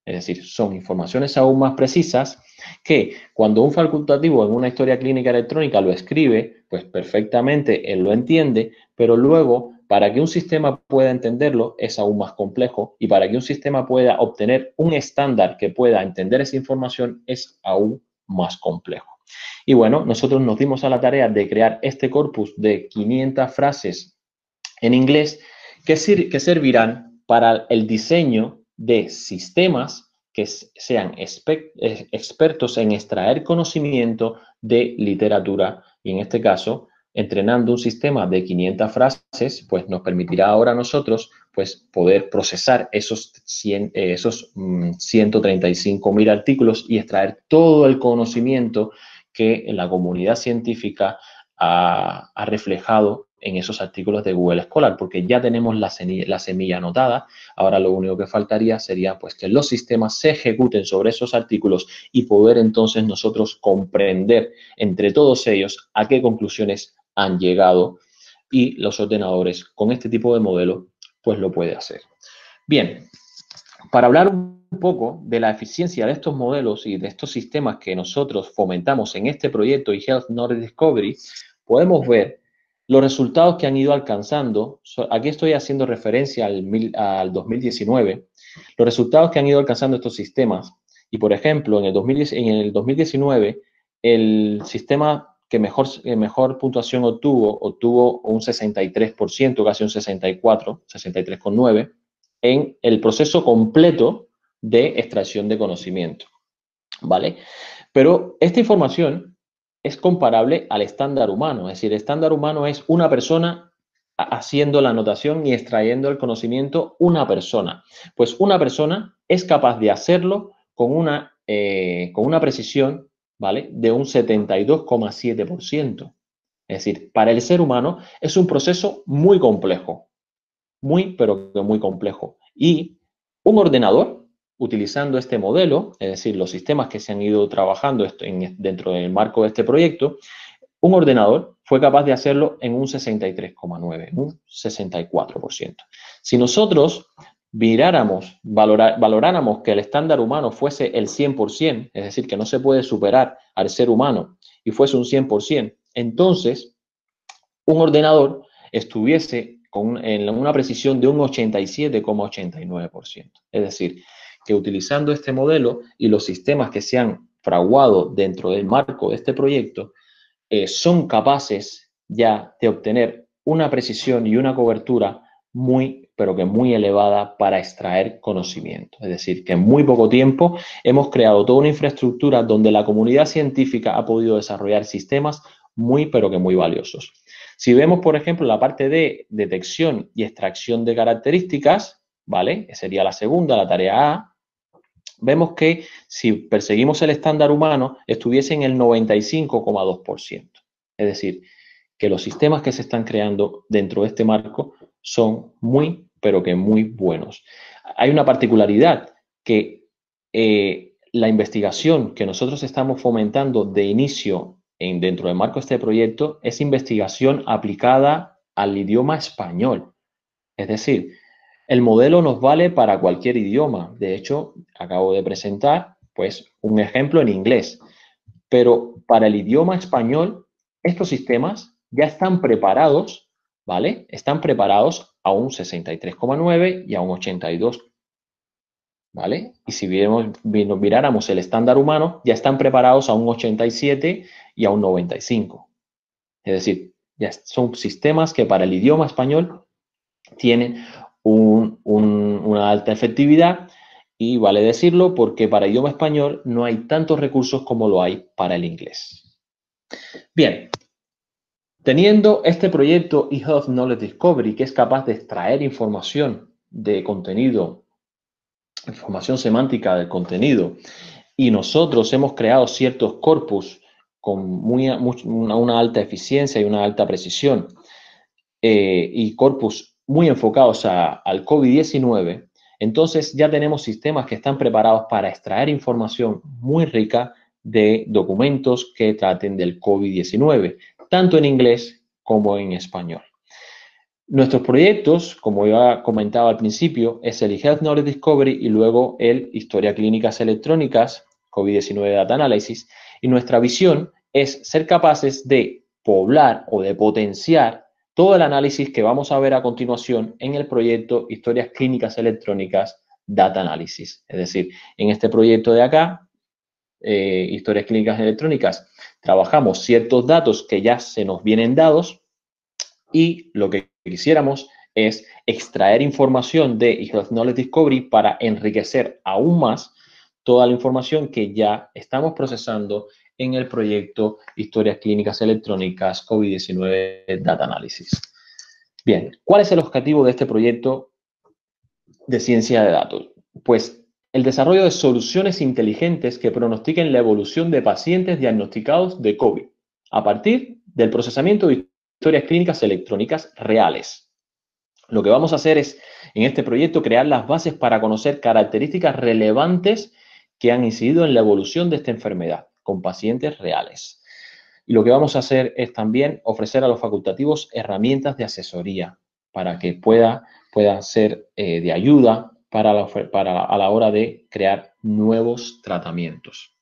Es decir, son informaciones aún más precisas que cuando un facultativo en una historia clínica electrónica lo escribe, pues perfectamente él lo entiende, pero luego para que un sistema pueda entenderlo es aún más complejo y para que un sistema pueda obtener un estándar que pueda entender esa información es aún más complejo. Y bueno, nosotros nos dimos a la tarea de crear este corpus de 500 frases en inglés que servirán para el diseño de sistemas que sean expertos en extraer conocimiento de literatura y en este caso, entrenando un sistema de 500 frases, pues nos permitirá ahora a nosotros pues poder procesar esos 135.000 artículos y extraer todo el conocimiento que la comunidad científica ha reflejado en esos artículos de Google Scholar, porque ya tenemos la semilla anotada. Ahora lo único que faltaría sería pues que los sistemas se ejecuten sobre esos artículos y poder entonces nosotros comprender entre todos ellos a qué conclusiones han llegado, y los ordenadores con este tipo de modelo pues lo puede hacer. Bien, para hablar un poco de la eficiencia de estos modelos y de estos sistemas que nosotros fomentamos en este proyecto eHealth Knowledge Discovery, podemos ver los resultados que han ido alcanzando. Aquí estoy haciendo referencia al 2019, los resultados que han ido alcanzando estos sistemas. Y, por ejemplo, en el 2019, el sistema que mejor puntuación obtuvo un 63%, casi un 64, 63,9%, en el proceso completo de extracción de conocimiento, ¿vale? Pero esta información es comparable al estándar humano, es decir, el estándar humano es una persona haciendo la anotación y extrayendo el conocimiento, una persona. Pues una persona es capaz de hacerlo con una precisión, ¿vale?, de un 72,7%. Es decir, para el ser humano es un proceso muy complejo, muy, pero que muy complejo. Y un ordenador, utilizando este modelo, es decir, los sistemas que se han ido trabajando dentro del marco de este proyecto, un ordenador fue capaz de hacerlo en un 63,9%, un 64%. Si nosotros valoráramos que el estándar humano fuese el 100%, es decir, que no se puede superar al ser humano y fuese un 100%, entonces un ordenador estuviese en una precisión de un 87,89%. Es decir, que utilizando este modelo y los sistemas que se han fraguado dentro del marco de este proyecto, son capaces ya de obtener una precisión y una cobertura muy, pero que muy elevada para extraer conocimiento. Es decir, que en muy poco tiempo hemos creado toda una infraestructura donde la comunidad científica ha podido desarrollar sistemas muy, pero que muy valiosos. Si vemos, por ejemplo, la parte de detección y extracción de características, ¿vale? Que sería la segunda, la tarea A, vemos que si perseguimos el estándar humano, estuviese en el 95,2%. Es decir, que los sistemas que se están creando dentro de este marco son muy, pero que muy buenos. Hay una particularidad que la investigación que nosotros estamos fomentando de inicio dentro del marco de este proyecto es investigación aplicada al idioma español. Es decir, el modelo nos vale para cualquier idioma. De hecho, acabo de presentar pues, un ejemplo en inglés. Pero para el idioma español, estos sistemas ya están preparados, ¿vale? Están preparados a un 63,9 y a un 82, ¿vale? Y si miráramos el estándar humano, ya están preparados a un 87 y a un 95. Es decir, ya son sistemas que para el idioma español tienen una alta efectividad, y vale decirlo porque para el idioma español no hay tantos recursos como lo hay para el inglés. Bien, teniendo este proyecto eHealth Knowledge Discovery, que es capaz de extraer información de contenido, información semántica del contenido, y nosotros hemos creado ciertos corpus con una alta eficiencia y una alta precisión, y corpus muy enfocados al COVID-19, entonces ya tenemos sistemas que están preparados para extraer información muy rica de documentos que traten del COVID-19, tanto en inglés como en español. Nuestros proyectos, como ya comentaba al principio, es el eHealth Knowledge Discovery y luego el Historia Clínicas Electrónicas, COVID-19 Data Analysis, y nuestra visión es ser capaces de poblar o de potenciar todo el análisis que vamos a ver a continuación en el proyecto Historias Clínicas Electrónicas Data Analysis. Es decir, en este proyecto de acá, Historias Clínicas Electrónicas, trabajamos ciertos datos que ya se nos vienen dados y lo que quisiéramos es extraer información de eHealth Knowledge Discovery para enriquecer aún más toda la información que ya estamos procesando en el proyecto Historias Clínicas Electrónicas COVID-19 Data Analysis. Bien, ¿cuál es el objetivo de este proyecto de ciencia de datos? Pues el desarrollo de soluciones inteligentes que pronostiquen la evolución de pacientes diagnosticados de COVID a partir del procesamiento de historias clínicas electrónicas reales. Lo que vamos a hacer es, en este proyecto, crear las bases para conocer características relevantes que han incidido en la evolución de esta enfermedad con pacientes reales. Y lo que vamos a hacer es también ofrecer a los facultativos herramientas de asesoría para que pueda ser de ayuda a la hora de crear nuevos tratamientos.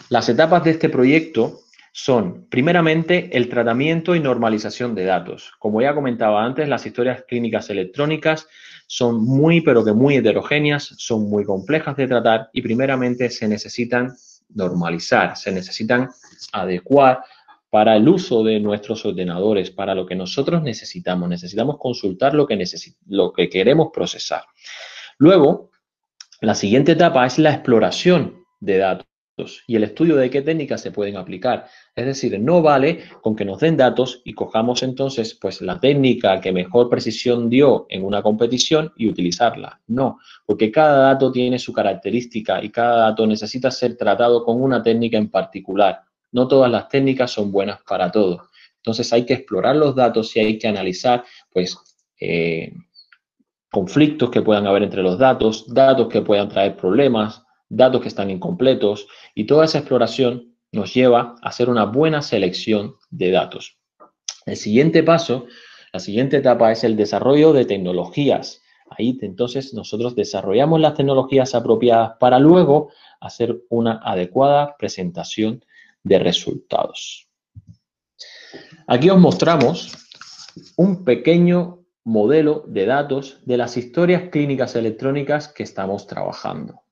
Las etapas de este proyecto son, primeramente, el tratamiento y normalización de datos. Como ya comentaba antes, las historias clínicas electrónicas son muy, pero que muy heterogéneas, son muy complejas de tratar y primeramente se necesitan normalizar, se necesitan adecuar para el uso de nuestros ordenadores, para lo que nosotros necesitamos. Necesitamos consultar lo que queremos procesar. Luego, La siguiente etapa es la exploración de datos y el estudio de qué técnicas se pueden aplicar. Es decir, no vale con que nos den datos y cojamos entonces pues la técnica que mejor precisión dio en una competición y utilizarla. No, porque cada dato tiene su característica y cada dato necesita ser tratado con una técnica en particular. No todas las técnicas son buenas para todos. Entonces hay que explorar los datos y hay que analizar pues conflictos que puedan haber entre los datos, datos que puedan traer problemas, datos que están incompletos, y toda esa exploración nos lleva a hacer una buena selección de datos. El siguiente paso, la siguiente etapa es el desarrollo de tecnologías. Ahí entonces nosotros desarrollamos las tecnologías apropiadas para luego hacer una adecuada presentación de resultados. Aquí os mostramos un pequeño modelo de datos de las historias clínicas electrónicas que estamos trabajando.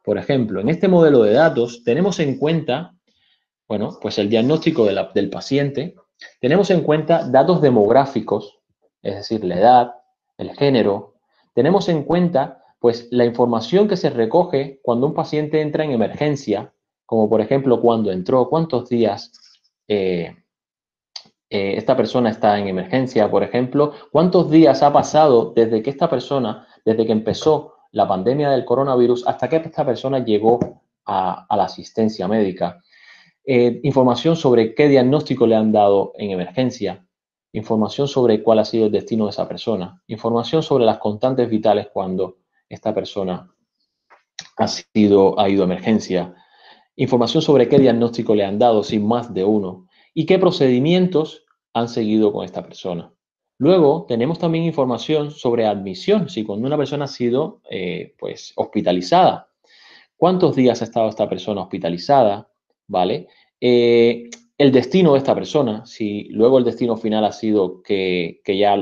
Por ejemplo, en este modelo de datos tenemos en cuenta, bueno, pues el diagnóstico del paciente, tenemos en cuenta datos demográficos, es decir, la edad, el género, tenemos en cuenta pues la información que se recoge cuando un paciente entra en emergencia, como por ejemplo cuándo entró, cuántos días esta persona está en emergencia, por ejemplo, cuántos días ha pasado desde que esta persona, desde que empezó la pandemia del coronavirus hasta que esta persona llegó a la asistencia médica. Información sobre qué diagnóstico le han dado en emergencia, información sobre cuál ha sido el destino de esa persona, información sobre las constantes vitales cuando esta persona ha ido a emergencia, información sobre qué diagnóstico le han dado, sin más de uno, y qué procedimientos han seguido con esta persona. Luego tenemos también información sobre admisión, si cuando una persona ha sido pues hospitalizada, cuántos días ha estado esta persona hospitalizada, ¿vale? El destino de esta persona, si luego el destino final ha sido que ya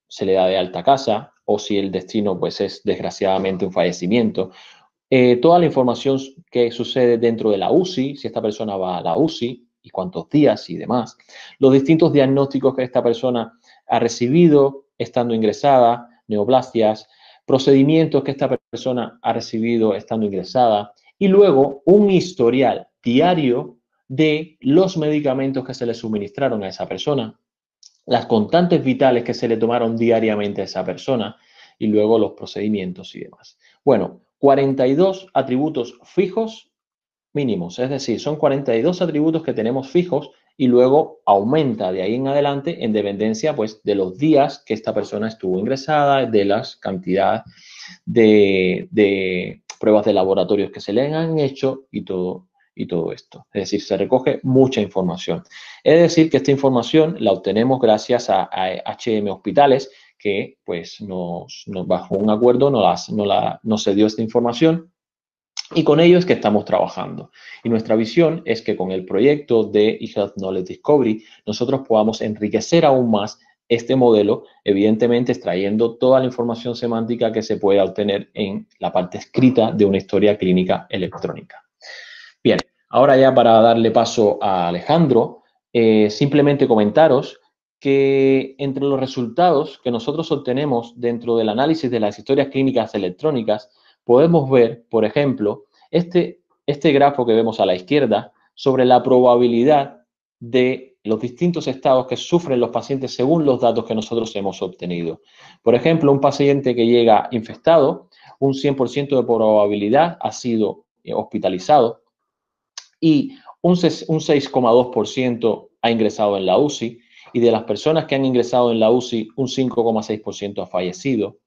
se le da de alta a casa, o si el destino pues es desgraciadamente un fallecimiento. Toda la información que sucede dentro de la UCI, si esta persona va a la UCI y cuántos días y demás. Los distintos diagnósticos que esta persona ha recibido estando ingresada, neoplasias, procedimientos que esta persona ha recibido estando ingresada y luego un historial diario de los medicamentos que se le suministraron a esa persona, las constantes vitales que se le tomaron diariamente a esa persona y luego los procedimientos y demás. Bueno, 42 atributos fijos mínimos, es decir, son 42 atributos que tenemos fijos y luego aumenta de ahí en adelante en dependencia pues, de los días que esta persona estuvo ingresada, de las cantidades de pruebas de laboratorios que se le han hecho y todo esto. Es decir, se recoge mucha información. Es decir, que esta información la obtenemos gracias a HM Hospitales, que pues bajo un acuerdo nos cedió esta información y con ello es que estamos trabajando. Y nuestra visión es que con el proyecto de eHealth Knowledge Discovery nosotros podamos enriquecer aún más este modelo, evidentemente extrayendo toda la información semántica que se pueda obtener en la parte escrita de una historia clínica electrónica. Bien, ahora ya para darle paso a Alejandro, simplemente comentaros que entre los resultados que nosotros obtenemos dentro del análisis de las historias clínicas electrónicas, podemos ver, por ejemplo, este grafo que vemos a la izquierda sobre la probabilidad de los distintos estados que sufren los pacientes según los datos que nosotros hemos obtenido. Por ejemplo, un paciente que llega infectado, un 100% de probabilidad ha sido hospitalizado y un 6,2% ha ingresado en la UCI y de las personas que han ingresado en la UCI, un 5,6% ha fallecido,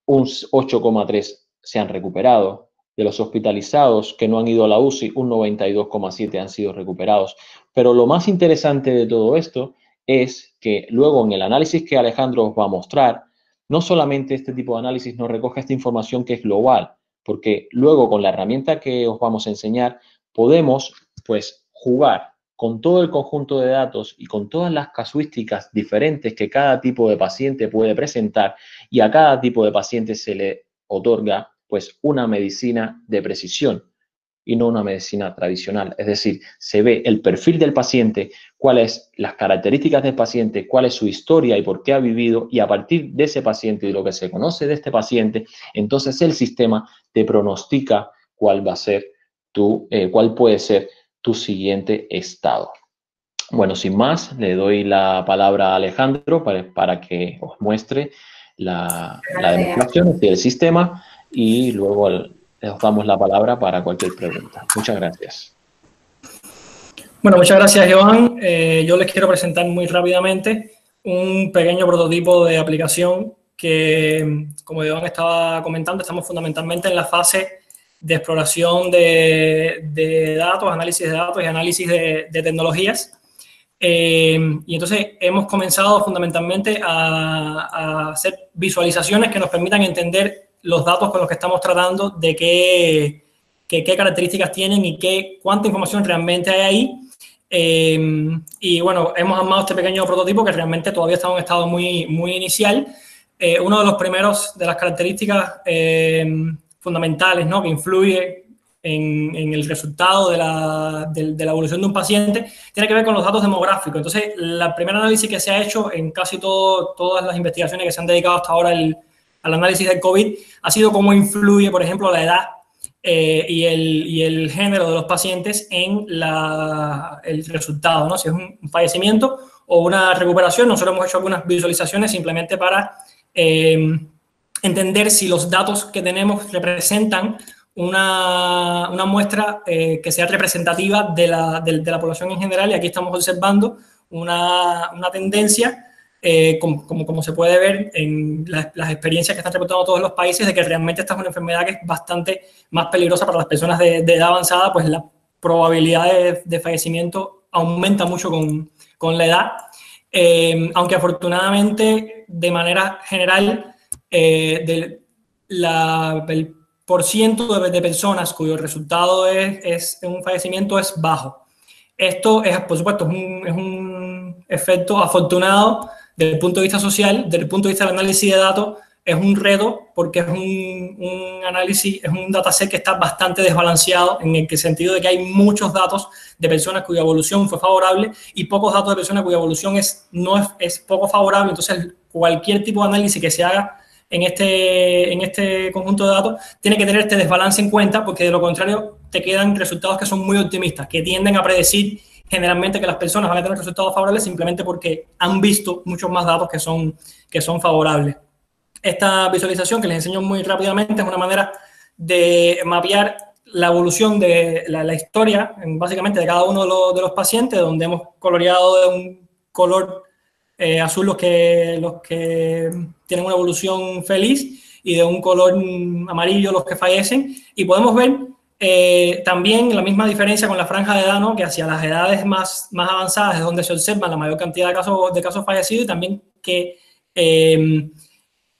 un 8,3% se han recuperado. De los hospitalizados que no han ido a la UCI, un 92,7% han sido recuperados. Pero lo más interesante de todo esto es que luego en el análisis que Alejandro os va a mostrar, no solamente este tipo de análisis nos recoge esta información que es global, porque luego con la herramienta que os vamos a enseñar podemos pues jugar con todo el conjunto de datos y con todas las casuísticas diferentes que cada tipo de paciente puede presentar y a cada tipo de paciente se le otorga pues una medicina de precisión y no una medicina tradicional. Es decir, se ve el perfil del paciente, cuáles las características del paciente, cuál es su historia y por qué ha vivido, y a partir de ese paciente y de lo que se conoce de este paciente, entonces el sistema te pronostica cuál va a ser cuál puede ser tu siguiente estado. Bueno, sin más, le doy la palabra a Alejandro para que os muestre la demostración del sistema y luego les damos la palabra para cualquier pregunta. Muchas gracias. Bueno, muchas gracias, Joan. Yo les quiero presentar muy rápidamente un pequeño prototipo de aplicación que, como Joan estaba comentando, estamos fundamentalmente en la fase de exploración de datos, análisis de datos y análisis de tecnologías. Y entonces hemos comenzado fundamentalmente a hacer visualizaciones que nos permitan entender los datos con los que estamos tratando, de qué características tienen y cuánta información realmente hay ahí. Y bueno, hemos armado este pequeño prototipo que realmente todavía está en un estado muy, muy inicial. Uno de los primeros de las características fundamentales, ¿no?, que influye en el resultado de la evolución de un paciente, tiene que ver con los datos demográficos. Entonces, el primer análisis que se ha hecho en casi todas las investigaciones que se han dedicado hasta ahora al análisis del COVID ha sido cómo influye, por ejemplo, la edad y el género de los pacientes en el resultado, ¿no? Si es un fallecimiento o una recuperación. Nosotros hemos hecho algunas visualizaciones simplemente para entender si los datos que tenemos representan una muestra que sea representativa de la población en general, y aquí estamos observando una tendencia, como se puede ver en las experiencias que están reportando todos los países, de que realmente esta es una enfermedad que es bastante más peligrosa para las personas de edad avanzada, pues la probabilidad de fallecimiento aumenta mucho con la edad, aunque afortunadamente de manera general el porciento de personas cuyo resultado es un fallecimiento es bajo. Esto es, por supuesto, es un efecto afortunado desde el punto de vista social. Desde el punto de vista del análisis de datos es un reto, porque es un análisis, es un dataset que está bastante desbalanceado, en el sentido de que hay muchos datos de personas cuya evolución fue favorable y pocos datos de personas cuya evolución no es poco favorable. Entonces, cualquier tipo de análisis que se haga en este conjunto de datos tiene que tener este desbalance en cuenta, porque de lo contrario te quedan resultados que son muy optimistas, que tienden a predecir generalmente que las personas van a tener resultados favorables simplemente porque han visto muchos más datos que son favorables. Esta visualización, que les enseño muy rápidamente, es una manera de mapear la evolución de la historia, básicamente, de cada uno de los pacientes, donde hemos coloreado de un color azul los que tienen una evolución feliz y de un color amarillo los que fallecen, y podemos ver también la misma diferencia con la franja de edad, ¿no?, que hacia las edades más avanzadas es donde se observa la mayor cantidad de casos fallecidos, y también que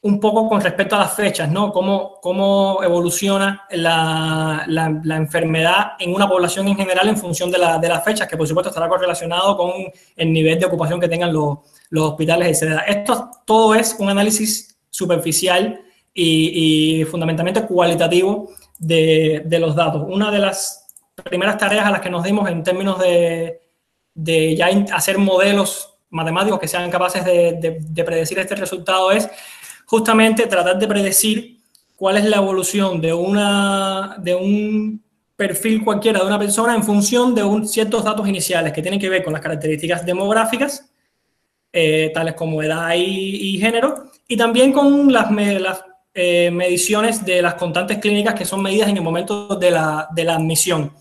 un poco con respecto a las fechas, ¿no?, cómo evoluciona la enfermedad en una población en general en función de las fechas, que por supuesto estará correlacionado con el nivel de ocupación que tengan los hospitales, etc. Esto todo es un análisis superficial y fundamentalmente cualitativo de los datos. Una de las primeras tareas a las que nos dimos en términos de ya hacer modelos matemáticos que sean capaces de predecir este resultado es justamente tratar de predecir cuál es la evolución de un perfil cualquiera de una persona en función de ciertos datos iniciales que tienen que ver con las características demográficas, tales como edad y género, y también con las mediciones de las constantes clínicas, que son medidas en el momento de la admisión.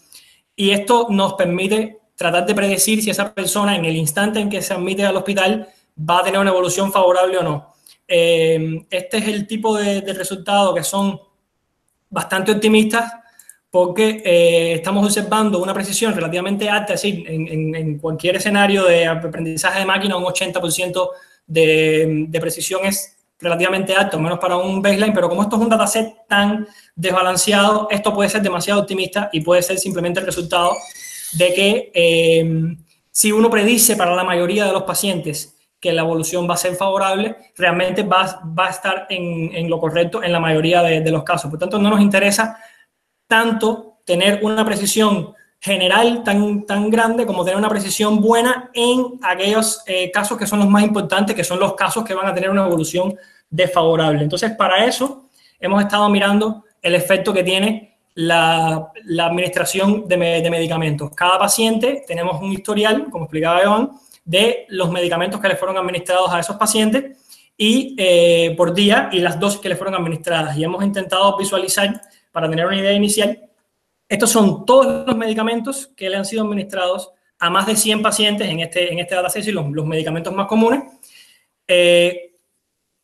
Y esto nos permite tratar de predecir si esa persona, en el instante en que se admite al hospital, va a tener una evolución favorable o no. Este es el tipo de resultados que son bastante optimistas, porque estamos observando una precisión relativamente alta, es decir, en cualquier escenario de aprendizaje de máquina, un 80% de precisión es relativamente alto, menos para un baseline, pero como esto es un dataset tan desbalanceado, esto puede ser demasiado optimista y puede ser simplemente el resultado de que si uno predice para la mayoría de los pacientes que la evolución va a ser favorable, realmente va a estar en lo correcto en la mayoría de los casos. Por tanto, no nos interesa tanto tener una precisión general tan grande como tener una precisión buena en aquellos casos que son los más importantes, que son los casos que van a tener una evolución desfavorable. Entonces, para eso hemos estado mirando el efecto que tiene la administración de medicamentos. Cada paciente tenemos un historial, como explicaba Iván, de los medicamentos que le fueron administrados a esos pacientes y por día y las dosis que le fueron administradas. Y hemos intentado visualizar, para tener una idea inicial, estos son todos los medicamentos que le han sido administrados a más de 100 pacientes en este dataset y los medicamentos más comunes.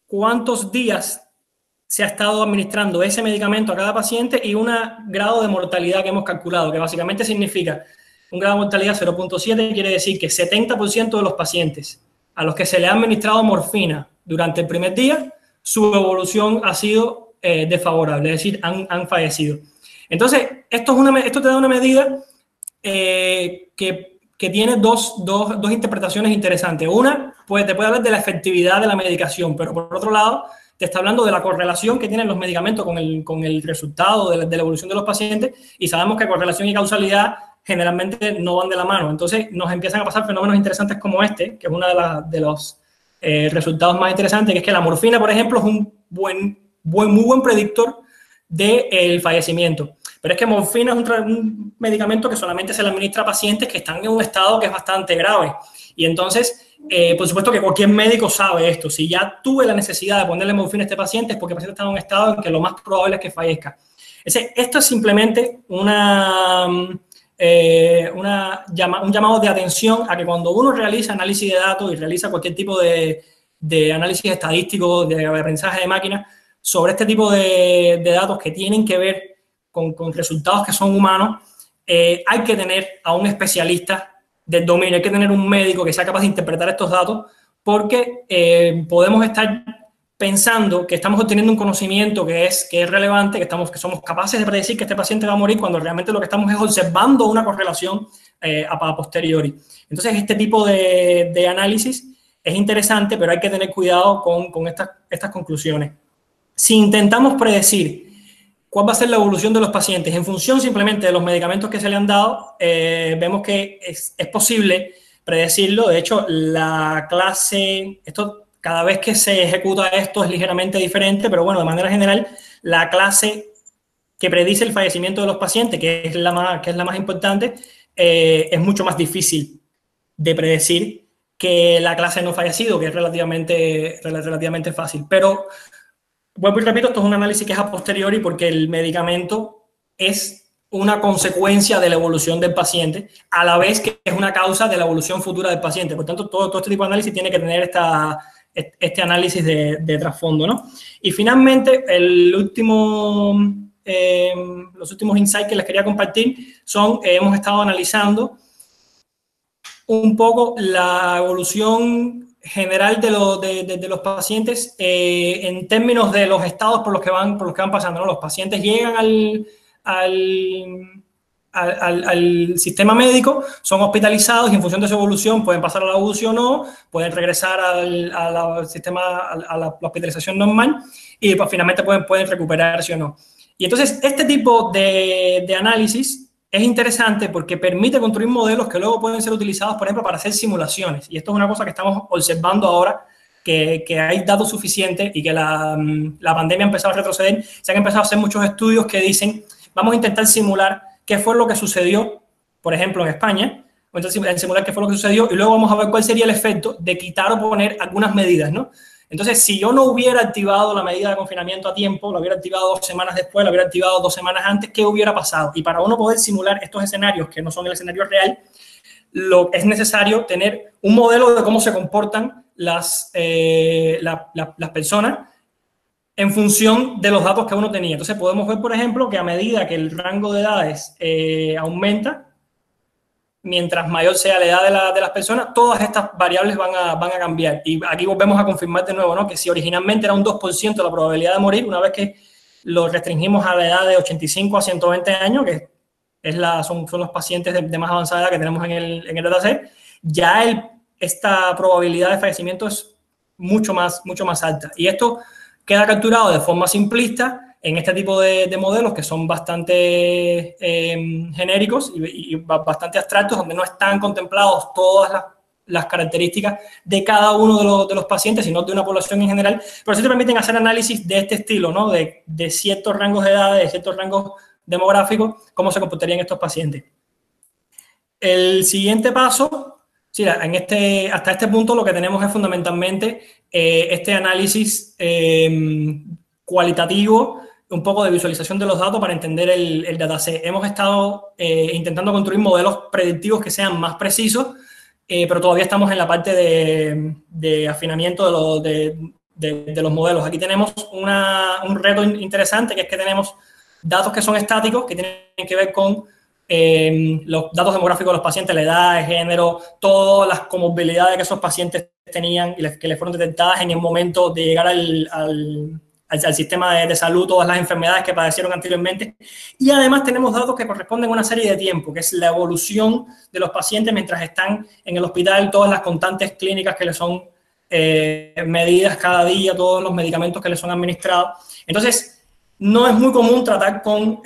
¿Cuántos días se ha estado administrando ese medicamento a cada paciente y un grado de mortalidad que hemos calculado, que básicamente significa un grado de mortalidad 0.7, quiere decir que 70% de los pacientes a los que se le ha administrado morfina durante el primer día, su evolución ha sido desfavorable, es decir, han fallecido. Entonces, esto te da una medida que tiene dos interpretaciones interesantes. Una, pues te puede hablar de la efectividad de la medicación, pero por otro lado, te está hablando de la correlación que tienen los medicamentos con el resultado de la evolución de los pacientes, y sabemos que correlación y causalidad generalmente no van de la mano. Entonces, nos empiezan a pasar fenómenos interesantes como este, que es uno de los resultados más interesantes, que es que la morfina, por ejemplo, es un muy buen predictor del fallecimiento. Pero es que morfina es un medicamento que solamente se le administra a pacientes que están en un estado que es bastante grave. Y entonces, por supuesto que cualquier médico sabe esto. Si ya tuve la necesidad de ponerle morfina a este paciente es porque el paciente está en un estado en que lo más probable es que fallezca. Esto es simplemente un llamado de atención a que cuando uno realiza análisis de datos y realiza cualquier tipo de análisis estadístico, de aprendizaje de máquina, sobre este tipo de datos que tienen que ver con resultados que son humanos, hay que tener a un especialista del dominio, hay que tener un médico que sea capaz de interpretar estos datos, porque podemos estar pensando que estamos obteniendo un conocimiento que es relevante, que somos capaces de predecir que este paciente va a morir, cuando realmente lo que estamos es observando una correlación a posteriori. Entonces, este tipo de análisis es interesante, pero hay que tener cuidado con estas conclusiones. Si intentamos predecir cuál va a ser la evolución de los pacientes en función simplemente de los medicamentos que se le han dado, vemos que es posible predecirlo. De hecho, la clase, cada vez que se ejecuta esto es ligeramente diferente, pero bueno, de manera general, la clase que predice el fallecimiento de los pacientes, que es la más importante, es mucho más difícil de predecir que la clase no fallecido, que es relativamente fácil. Pero vuelvo y repito, esto es un análisis que es a posteriori porque el medicamento es una consecuencia de la evolución del paciente, a la vez que es una causa de la evolución futura del paciente. Por tanto, todo este tipo de análisis tiene que tener este análisis de trasfondo, ¿no? Y finalmente, los últimos insights que les quería compartir son, hemos estado analizando un poco la evolución general de los pacientes en términos de los estados por los que van pasando, ¿no? Los pacientes llegan al sistema médico, son hospitalizados y en función de su evolución pueden pasar a la UCI o no, pueden regresar al sistema, a la hospitalización normal y pues, finalmente pueden recuperarse o no. Y entonces este tipo de análisis es interesante porque permite construir modelos que luego pueden ser utilizados, por ejemplo, para hacer simulaciones. Y esto es una cosa que estamos observando ahora, que hay datos suficientes y que la pandemia ha empezado a retroceder. Se han empezado a hacer muchos estudios que dicen, vamos a intentar simular qué fue lo que sucedió, por ejemplo, en España. Vamos a simular qué fue lo que sucedió y luego vamos a ver cuál sería el efecto de quitar o poner algunas medidas, ¿no? Entonces, si yo no hubiera activado la medida de confinamiento a tiempo, lo hubiera activado 2 semanas después, lo hubiera activado 2 semanas antes, ¿qué hubiera pasado? Y para uno poder simular estos escenarios, que no son el escenario real, es necesario tener un modelo de cómo se comportan las personas en función de los datos que uno tenía. Entonces, podemos ver, por ejemplo, que a medida que el rango de edades aumenta, mientras mayor sea la edad de las personas, todas estas variables van a cambiar. Y aquí volvemos a confirmar de nuevo, ¿no? Que si originalmente era un 2% la probabilidad de morir, una vez que lo restringimos a la edad de 85 a 120 años, que son los pacientes de más avanzada edad que tenemos en el dataset, ya esta probabilidad de fallecimiento es mucho más alta. Y esto queda capturado de forma simplista en este tipo de modelos que son bastante genéricos y bastante abstractos, donde no están contemplados todas las características de cada uno de los pacientes, sino de una población en general, pero sí te permiten hacer análisis de este estilo, ¿no? De ciertos rangos de edad, de ciertos rangos demográficos, cómo se comportarían estos pacientes. El siguiente paso, sí, hasta este punto lo que tenemos es fundamentalmente este análisis cualitativo, un poco de visualización de los datos para entender el dataset. Hemos estado intentando construir modelos predictivos que sean más precisos, pero todavía estamos en la parte de afinamiento de los modelos. Aquí tenemos un reto interesante, que es que tenemos datos que son estáticos, que tienen que ver con los datos demográficos de los pacientes, la edad, el género, todas las comorbilidades que esos pacientes tenían y que les fueron detectadas en el momento de llegar al sistema de salud, todas las enfermedades que padecieron anteriormente. Y además tenemos datos que corresponden a una serie de tiempo, que es la evolución de los pacientes mientras están en el hospital, todas las constantes clínicas que les son medidas cada día, todos los medicamentos que les son administrados. Entonces, no es muy común tratar con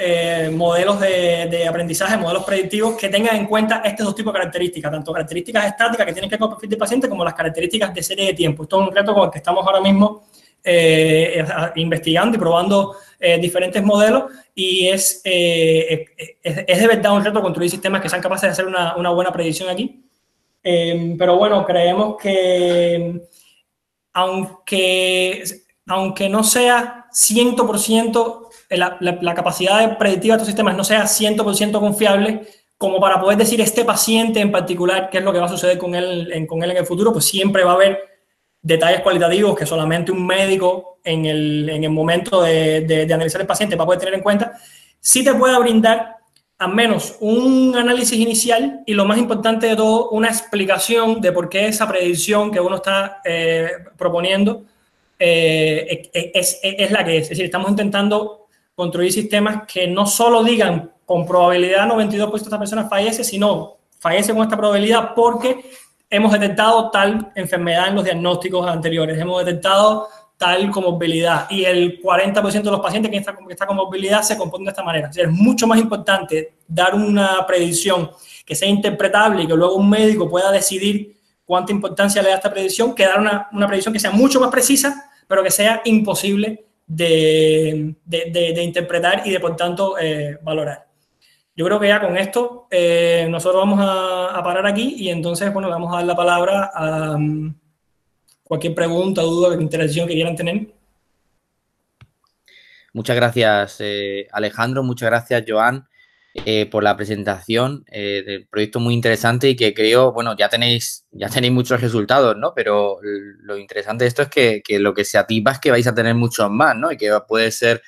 modelos de aprendizaje, modelos predictivos que tengan en cuenta estos dos tipos de características, tanto características estáticas que tienen que ver con el perfil del paciente como las características de serie de tiempo. Esto es un reto con el que estamos ahora mismo investigando y probando diferentes modelos, y es de verdad un reto construir sistemas que sean capaces de hacer una buena predicción aquí. Pero bueno, creemos que aunque no sea 100%, la capacidad predictiva de estos sistemas no sea 100% confiable, como para poder decir este paciente en particular qué es lo que va a suceder con él en el futuro, pues siempre va a haber detalles cualitativos que solamente un médico en el momento de analizar el paciente va a poder tener en cuenta. Sí te puede brindar al menos un análisis inicial y, lo más importante de todo, una explicación de por qué esa predicción que uno está proponiendo es la que es. Es decir, estamos intentando construir sistemas que no solo digan con probabilidad 92% esta persona fallece, sino fallece con esta probabilidad porque hemos detectado tal enfermedad en los diagnósticos anteriores, hemos detectado tal comorbilidad, y el 40% de los pacientes que esta comorbilidad se componen de esta manera. O sea, es mucho más importante dar una predicción que sea interpretable y que luego un médico pueda decidir cuánta importancia le da a esta predicción, que dar una predicción que sea mucho más precisa, pero que sea imposible de interpretar y de, por tanto, valorar. Yo creo que ya con esto nosotros vamos a parar aquí, y entonces, bueno, le vamos a dar la palabra a cualquier pregunta, duda, interacción que quieran tener. Muchas gracias, Alejandro. Muchas gracias, Joan, por la presentación del proyecto, muy interesante, y que creo, bueno, ya tenéis muchos resultados, ¿no? Pero lo interesante de esto es que lo que se atisba es que vais a tener muchos más, ¿no? Y que puede ser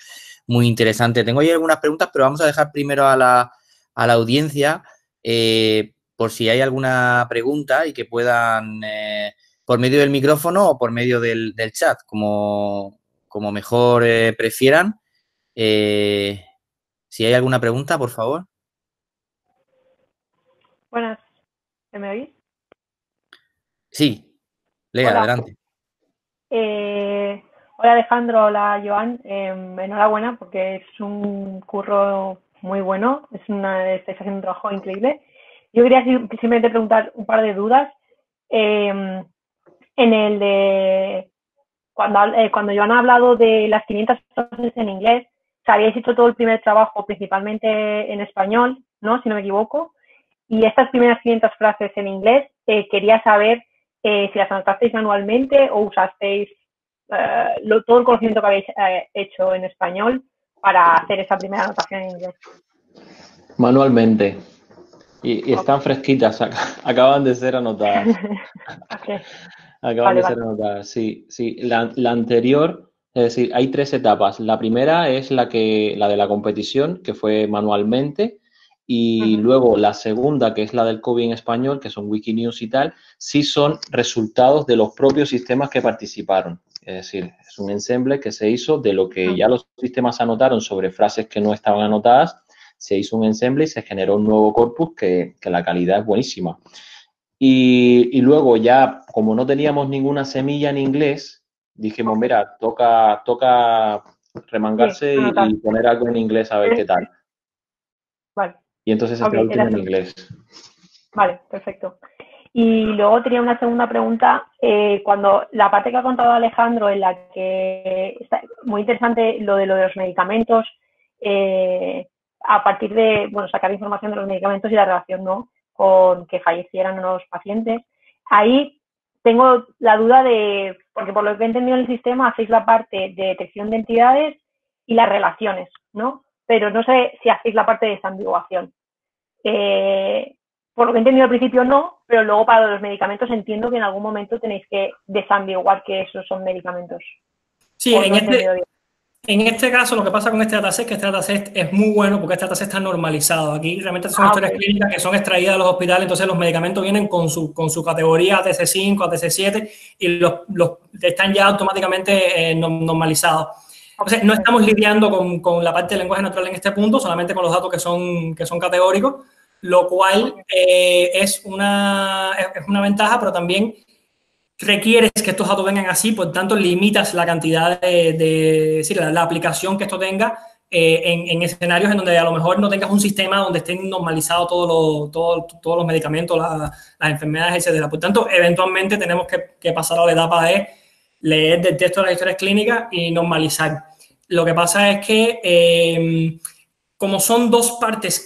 muy interesante. Tengo ahí algunas preguntas, pero vamos a dejar primero a la audiencia por si hay alguna pregunta, y que puedan, por medio del micrófono o por medio del chat, como mejor prefieran. Si hay alguna pregunta, por favor. Buenas, ¿me oís? Sí, Lea, hola. Adelante. Hola, Alejandro, hola, Joan. Enhorabuena, porque es un curro muy bueno, estáis haciendo un trabajo increíble. Yo quería simplemente preguntar un par de dudas. En el de cuando Joan ha hablado de las 500 frases en inglés, o sea, habéis hecho todo el primer trabajo principalmente en español, ¿no? Si no me equivoco. Y estas primeras 500 frases en inglés, quería saber si las anotasteis manualmente o usasteis todo el conocimiento que habéis hecho en español para hacer esa primera anotación en inglés. Manualmente. Y están fresquitas, acaban de ser anotadas. Okay. Acaban de ser anotadas, sí. La anterior, es decir, hay 3 etapas. La primera es la de la competición, que fue manualmente, y luego la segunda, que es la del COVID en español, que son Wikinews y tal, sí son resultados de los propios sistemas que participaron. Es decir, es un ensemble que se hizo de lo que ya los sistemas anotaron sobre frases que no estaban anotadas. Se hizo un ensemble y se generó un nuevo corpus que la calidad es buenísima. Y luego ya, como no teníamos ninguna semilla en inglés, dijimos, mira, toca remangarse y poner algo en inglés a ver qué tal. Vale. Y entonces esta última en inglés. Vale, perfecto. Y luego tenía una segunda pregunta. Cuando la parte que ha contado Alejandro, en la que está muy interesante lo de los medicamentos, a partir de, bueno, sacar información de los medicamentos y la relación, ¿no?, con que fallecieran los pacientes. Ahí tengo la duda de, porque por lo que he entendido en el sistema, hacéis la parte de detección de entidades y las relaciones, ¿no? Pero no sé si hacéis la parte de desambiguación. Por lo que he entendido al principio no, pero luego para los medicamentos entiendo que en algún momento tenéis que desambiguar que esos son medicamentos. Sí, en este caso lo que pasa con este dataset es que este dataset es muy bueno porque este dataset está normalizado. Aquí realmente son historias clínicas que son extraídas de los hospitales, entonces los medicamentos vienen con su categoría ATC5, ATC7 y los están ya automáticamente normalizados. Entonces no estamos lidiando con la parte del lenguaje natural en este punto, solamente con los datos que son categóricos, lo cual es una ventaja, pero también requieres que estos datos vengan así, por tanto limitas la cantidad la aplicación que esto tenga en escenarios en donde a lo mejor no tengas un sistema donde estén normalizados todos los medicamentos, las enfermedades, etcétera. Por tanto, eventualmente tenemos que pasar a la etapa de leer del texto de las historias clínicas y normalizar. Lo que pasa es que como son dos partes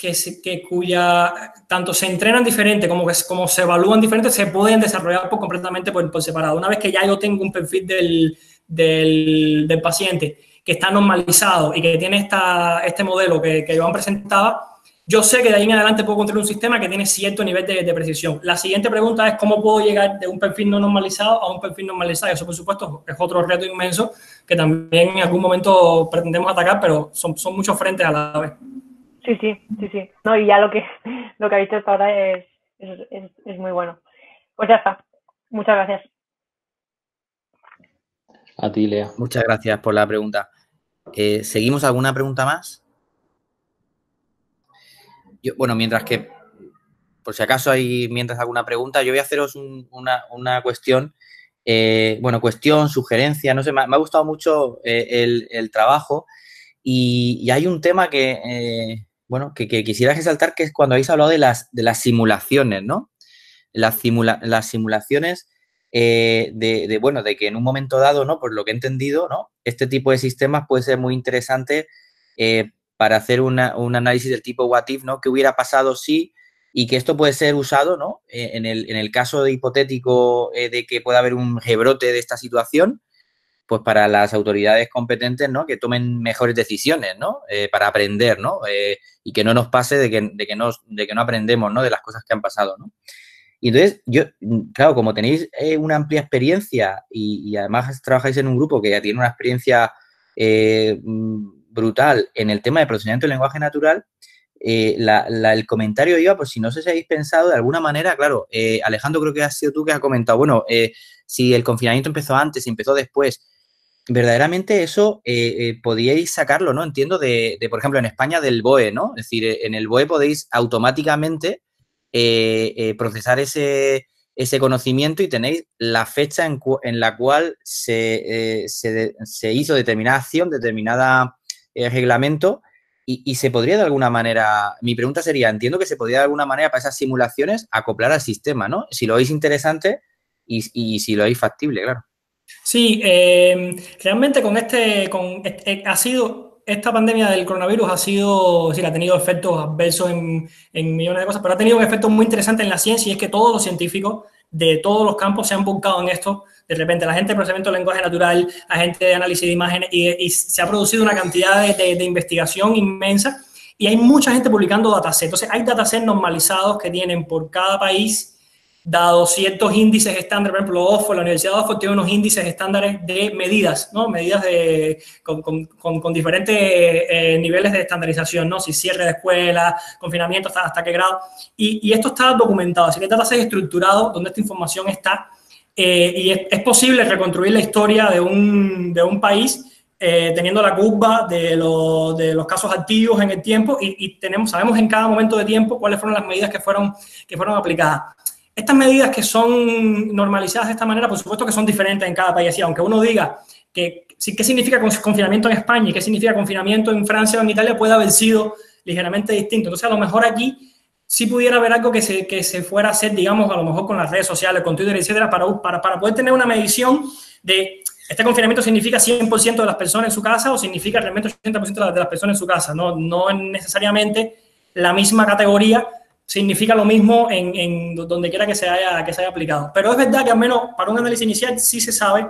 cuya tanto se entrenan diferente como se evalúan diferente, se pueden desarrollar completamente por separado. Una vez que ya yo tengo un perfil del paciente que está normalizado y que tiene este modelo que Joan presentaba, yo sé que de ahí en adelante puedo construir un sistema que tiene cierto nivel de precisión. La siguiente pregunta es cómo puedo llegar de un perfil no normalizado a un perfil normalizado. Eso, por supuesto, es otro reto inmenso que también en algún momento pretendemos atacar, pero son muchos frentes a la vez. Sí. No, y ya lo que ha dicho hasta ahora es muy bueno. Pues ya está. Muchas gracias. A ti, Lea. Muchas gracias por la pregunta. ¿Seguimos alguna pregunta más? Bueno, mientras que, por si acaso hay alguna pregunta, yo voy a haceros una cuestión, sugerencia, no sé, me ha gustado mucho el trabajo y hay un tema que quisiera resaltar, que es cuando habéis hablado de las simulaciones, ¿no? Las simulaciones de que en un momento dado, ¿no? Por lo que he entendido, ¿no? Este tipo de sistemas puede ser muy interesante para hacer un análisis del tipo what if, ¿no? ¿Qué hubiera pasado si? Y que esto puede ser usado, ¿no? En el caso hipotético de que pueda haber un rebrote de esta situación, pues para las autoridades competentes, ¿no? Que tomen mejores decisiones, ¿no? Para aprender, ¿no? Y que no nos pase de que no aprendemos, ¿no? De las cosas que han pasado, ¿no? Y entonces, yo, claro, como tenéis una amplia experiencia y además trabajáis en un grupo que ya tiene una experiencia brutal en el tema de procesamiento del lenguaje natural, el comentario iba, pues si no sé si habéis pensado de alguna manera, claro, Alejandro, creo que has sido tú que has comentado, bueno, si el confinamiento empezó antes, si empezó después, verdaderamente eso podíais sacarlo, ¿no? Entiendo por ejemplo, en España del BOE, ¿no? Es decir, en el BOE podéis automáticamente procesar ese conocimiento y tenéis la fecha en la cual se hizo determinada acción, determinada reglamento y se podría de alguna manera, mi pregunta sería, entiendo que se podría de alguna manera para esas simulaciones acoplar al sistema, ¿no? Si lo veis interesante y si lo veis factible, claro. Sí, realmente esta pandemia del coronavirus ha tenido efectos adversos en millones de cosas, pero ha tenido un efecto muy interesante en la ciencia y es que todos los científicos de todos los campos se han volcado en esto. De repente, la gente de procesamiento del lenguaje natural, la gente de análisis de imágenes y se ha producido una cantidad de investigación inmensa y hay mucha gente publicando datasets. Entonces, hay datasets normalizados que tienen por cada país dado ciertos índices estándares. Por ejemplo, la Universidad de Oxford tiene unos índices estándares de medidas, ¿no? Medidas con diferentes niveles de estandarización, ¿no? Si cierre de escuela, confinamiento, hasta qué grado. Y esto está documentado. Así que hay datasets estructurados donde esta información está. Y es posible reconstruir la historia de un país teniendo la curva de los casos activos en el tiempo y sabemos en cada momento de tiempo cuáles fueron las medidas que fueron aplicadas. Estas medidas que son normalizadas de esta manera, por supuesto que son diferentes en cada país. Y aunque uno diga que qué significa confinamiento en España y qué significa confinamiento en Francia o en Italia puede haber sido ligeramente distinto. Entonces, a lo mejor aquí sí pudiera haber algo que se fuera a hacer, digamos, a lo mejor con las redes sociales, con Twitter, etcétera, para poder tener una medición de este confinamiento significa 100% de las personas en su casa o significa realmente 80% de las personas en su casa. No necesariamente la misma categoría significa lo mismo en donde quiera que se haya aplicado. Pero es verdad que al menos para un análisis inicial sí se sabe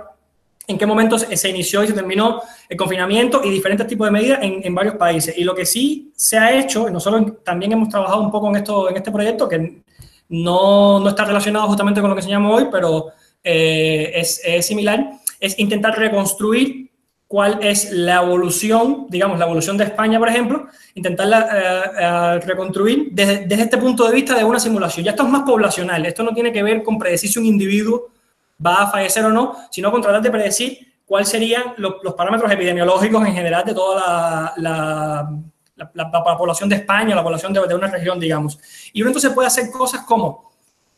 en qué momento se inició y se terminó el confinamiento y diferentes tipos de medidas en varios países. Y lo que sí se ha hecho, y nosotros también hemos trabajado un poco en este proyecto, que no está relacionado justamente con lo que enseñamos hoy, pero es similar, es intentar reconstruir cuál es la evolución, digamos, la evolución de España, por ejemplo, intentarla reconstruir desde este punto de vista de una simulación. Ya esto es más poblacional, esto no tiene que ver con predecir si un individuo va a fallecer o no, sino con tratar de predecir cuáles serían los parámetros epidemiológicos en general de toda la población de España, la población de una región, digamos. Y uno entonces puede hacer cosas como,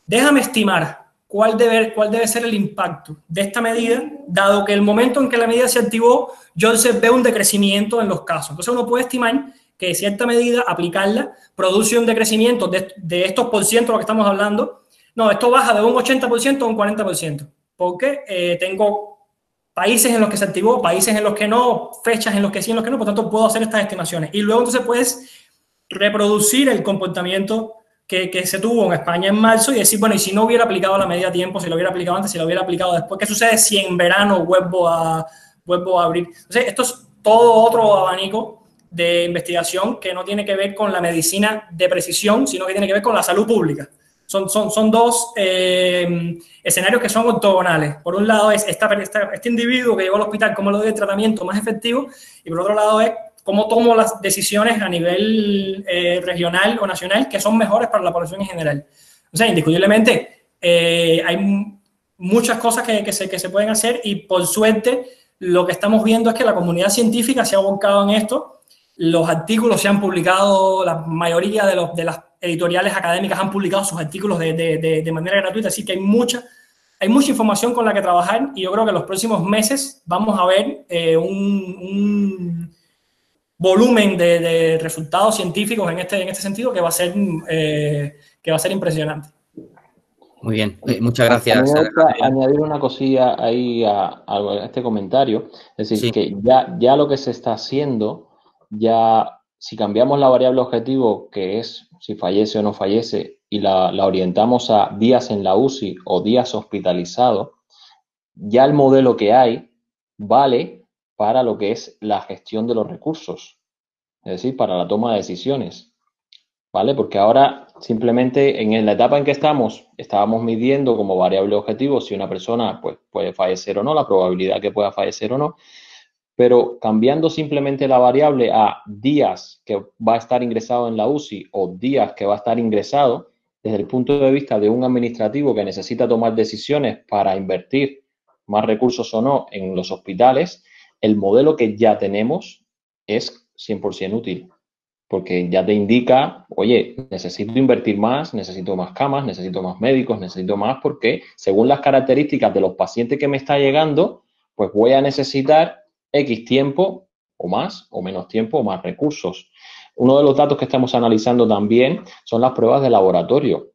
déjame estimar cuál debe ser el impacto de esta medida, dado que el momento en que la medida se activó, yo observé un decrecimiento en los casos. Entonces uno puede estimar que cierta medida, aplicarla, produce un decrecimiento de estos por ciento, lo que estamos hablando. No, esto baja de un 80% a un 40%, porque tengo países en los que se activó, países en los que no, fechas en los que sí, en los que no, por tanto puedo hacer estas estimaciones. Y luego entonces puedes reproducir el comportamiento que se tuvo en España en marzo y decir, bueno, y si no hubiera aplicado la medida a tiempo, si lo hubiera aplicado antes, si lo hubiera aplicado después, ¿qué sucede si en verano vuelvo a abrir? Entonces, esto es todo otro abanico de investigación que no tiene que ver con la medicina de precisión, sino que tiene que ver con la salud pública. Son dos escenarios que son ortogonales. Por un lado es este individuo que llegó al hospital, cómo le doy el tratamiento más efectivo, y por otro lado es cómo tomo las decisiones a nivel regional o nacional que son mejores para la población en general. O sea, indiscutiblemente hay muchas cosas que se pueden hacer y por suerte lo que estamos viendo es que la comunidad científica se ha volcado en esto. Los artículos se han publicado, la mayoría de las editoriales académicas han publicado sus artículos de manera gratuita, así que hay mucha información con la que trabajar y yo creo que en los próximos meses vamos a ver un volumen de resultados científicos en este sentido que va a ser impresionante. Muy bien, muchas gracias. A mí me gusta añadir una cosilla ahí a este comentario, es decir, Sí. que ya lo que se está haciendo, ya si cambiamos la variable objetivo, que es si fallece o no fallece, y la orientamos a días en la UCI o días hospitalizados, ya el modelo que hay vale para lo que es la gestión de los recursos, es decir, para la toma de decisiones, ¿vale? Porque ahora simplemente en la etapa en que estábamos midiendo como variable objetivo si una persona pues, puede fallecer o no, la probabilidad que pueda fallecer o no, pero cambiando simplemente la variable a días que va a estar ingresado en la UCI o días que va a estar ingresado, desde el punto de vista de un administrativo que necesita tomar decisiones para invertir más recursos o no en los hospitales, el modelo que ya tenemos es 100% útil, porque ya te indica, oye, necesito invertir más, necesito más camas, necesito más médicos, necesito más, porque según las características de los pacientes que me está llegando, pues voy a necesitar X tiempo o más o menos tiempo o más recursos. Uno de los datos que estamos analizando también son las pruebas de laboratorio.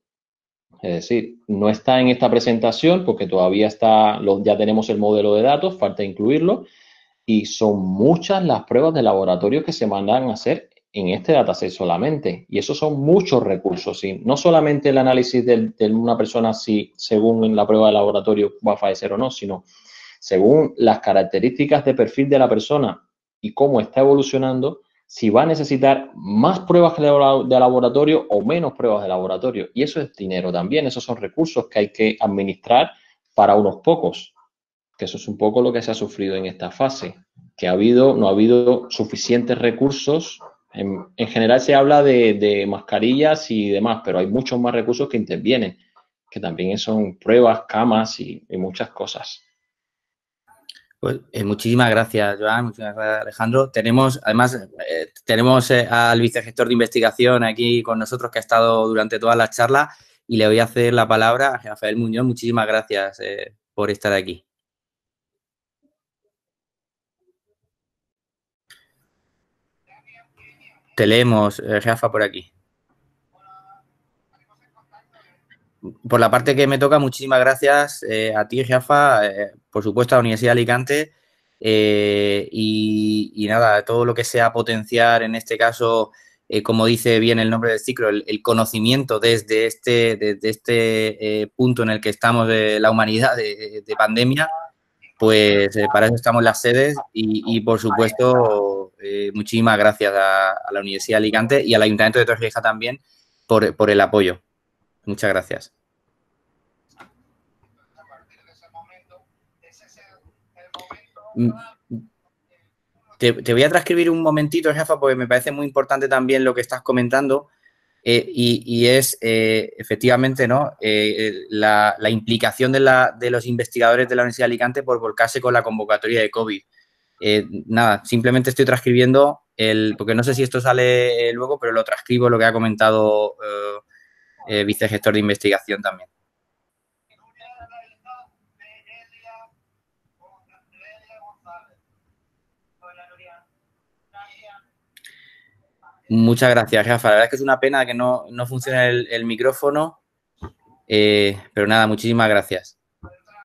Es decir, no está en esta presentación porque todavía ya tenemos el modelo de datos, falta incluirlo, y son muchas las pruebas de laboratorio que se mandan a hacer en este dataset solamente. Y esos son muchos recursos. ¿Sí? No solamente el análisis de una persona si según la prueba de laboratorio va a fallecer o no, sino según las características de perfil de la persona y cómo está evolucionando, si va a necesitar más pruebas de laboratorio o menos pruebas de laboratorio. Y eso es dinero también, esos son recursos que hay que administrar para unos pocos, que eso es un poco lo que se ha sufrido en esta fase, que no ha habido suficientes recursos. En general se habla de mascarillas y demás, pero hay muchos más recursos que intervienen, que también son pruebas, camas y muchas cosas. Pues muchísimas gracias, Joan, muchísimas gracias, Alejandro. Tenemos al vicegestor de investigación aquí con nosotros que ha estado durante toda la charla y le voy a hacer la palabra a Rafael Muñoz. Muchísimas gracias por estar aquí. Te leemos, Rafa, por aquí. Por la parte que me toca, muchísimas gracias a ti, Rafa, por supuesto a la Universidad de Alicante y nada, todo lo que sea potenciar, en este caso, como dice bien el nombre del ciclo, el conocimiento desde este punto en el que estamos de la humanidad de pandemia, pues para eso estamos las sedes y por supuesto, muchísimas gracias a la Universidad de Alicante y al Ayuntamiento de Torrevieja también por el apoyo. Muchas gracias. Te voy a transcribir un momentito, Rafa, porque me parece muy importante también lo que estás comentando y es efectivamente, ¿no? La implicación de los investigadores de la Universidad de Alicante por volcarse con la convocatoria de COVID. Nada, simplemente estoy transcribiendo porque no sé si esto sale luego, pero lo transcribo lo que ha comentado vicegestor de investigación también. Muchas gracias, Rafa. La verdad es que es una pena que no funcione el micrófono, pero nada, muchísimas gracias.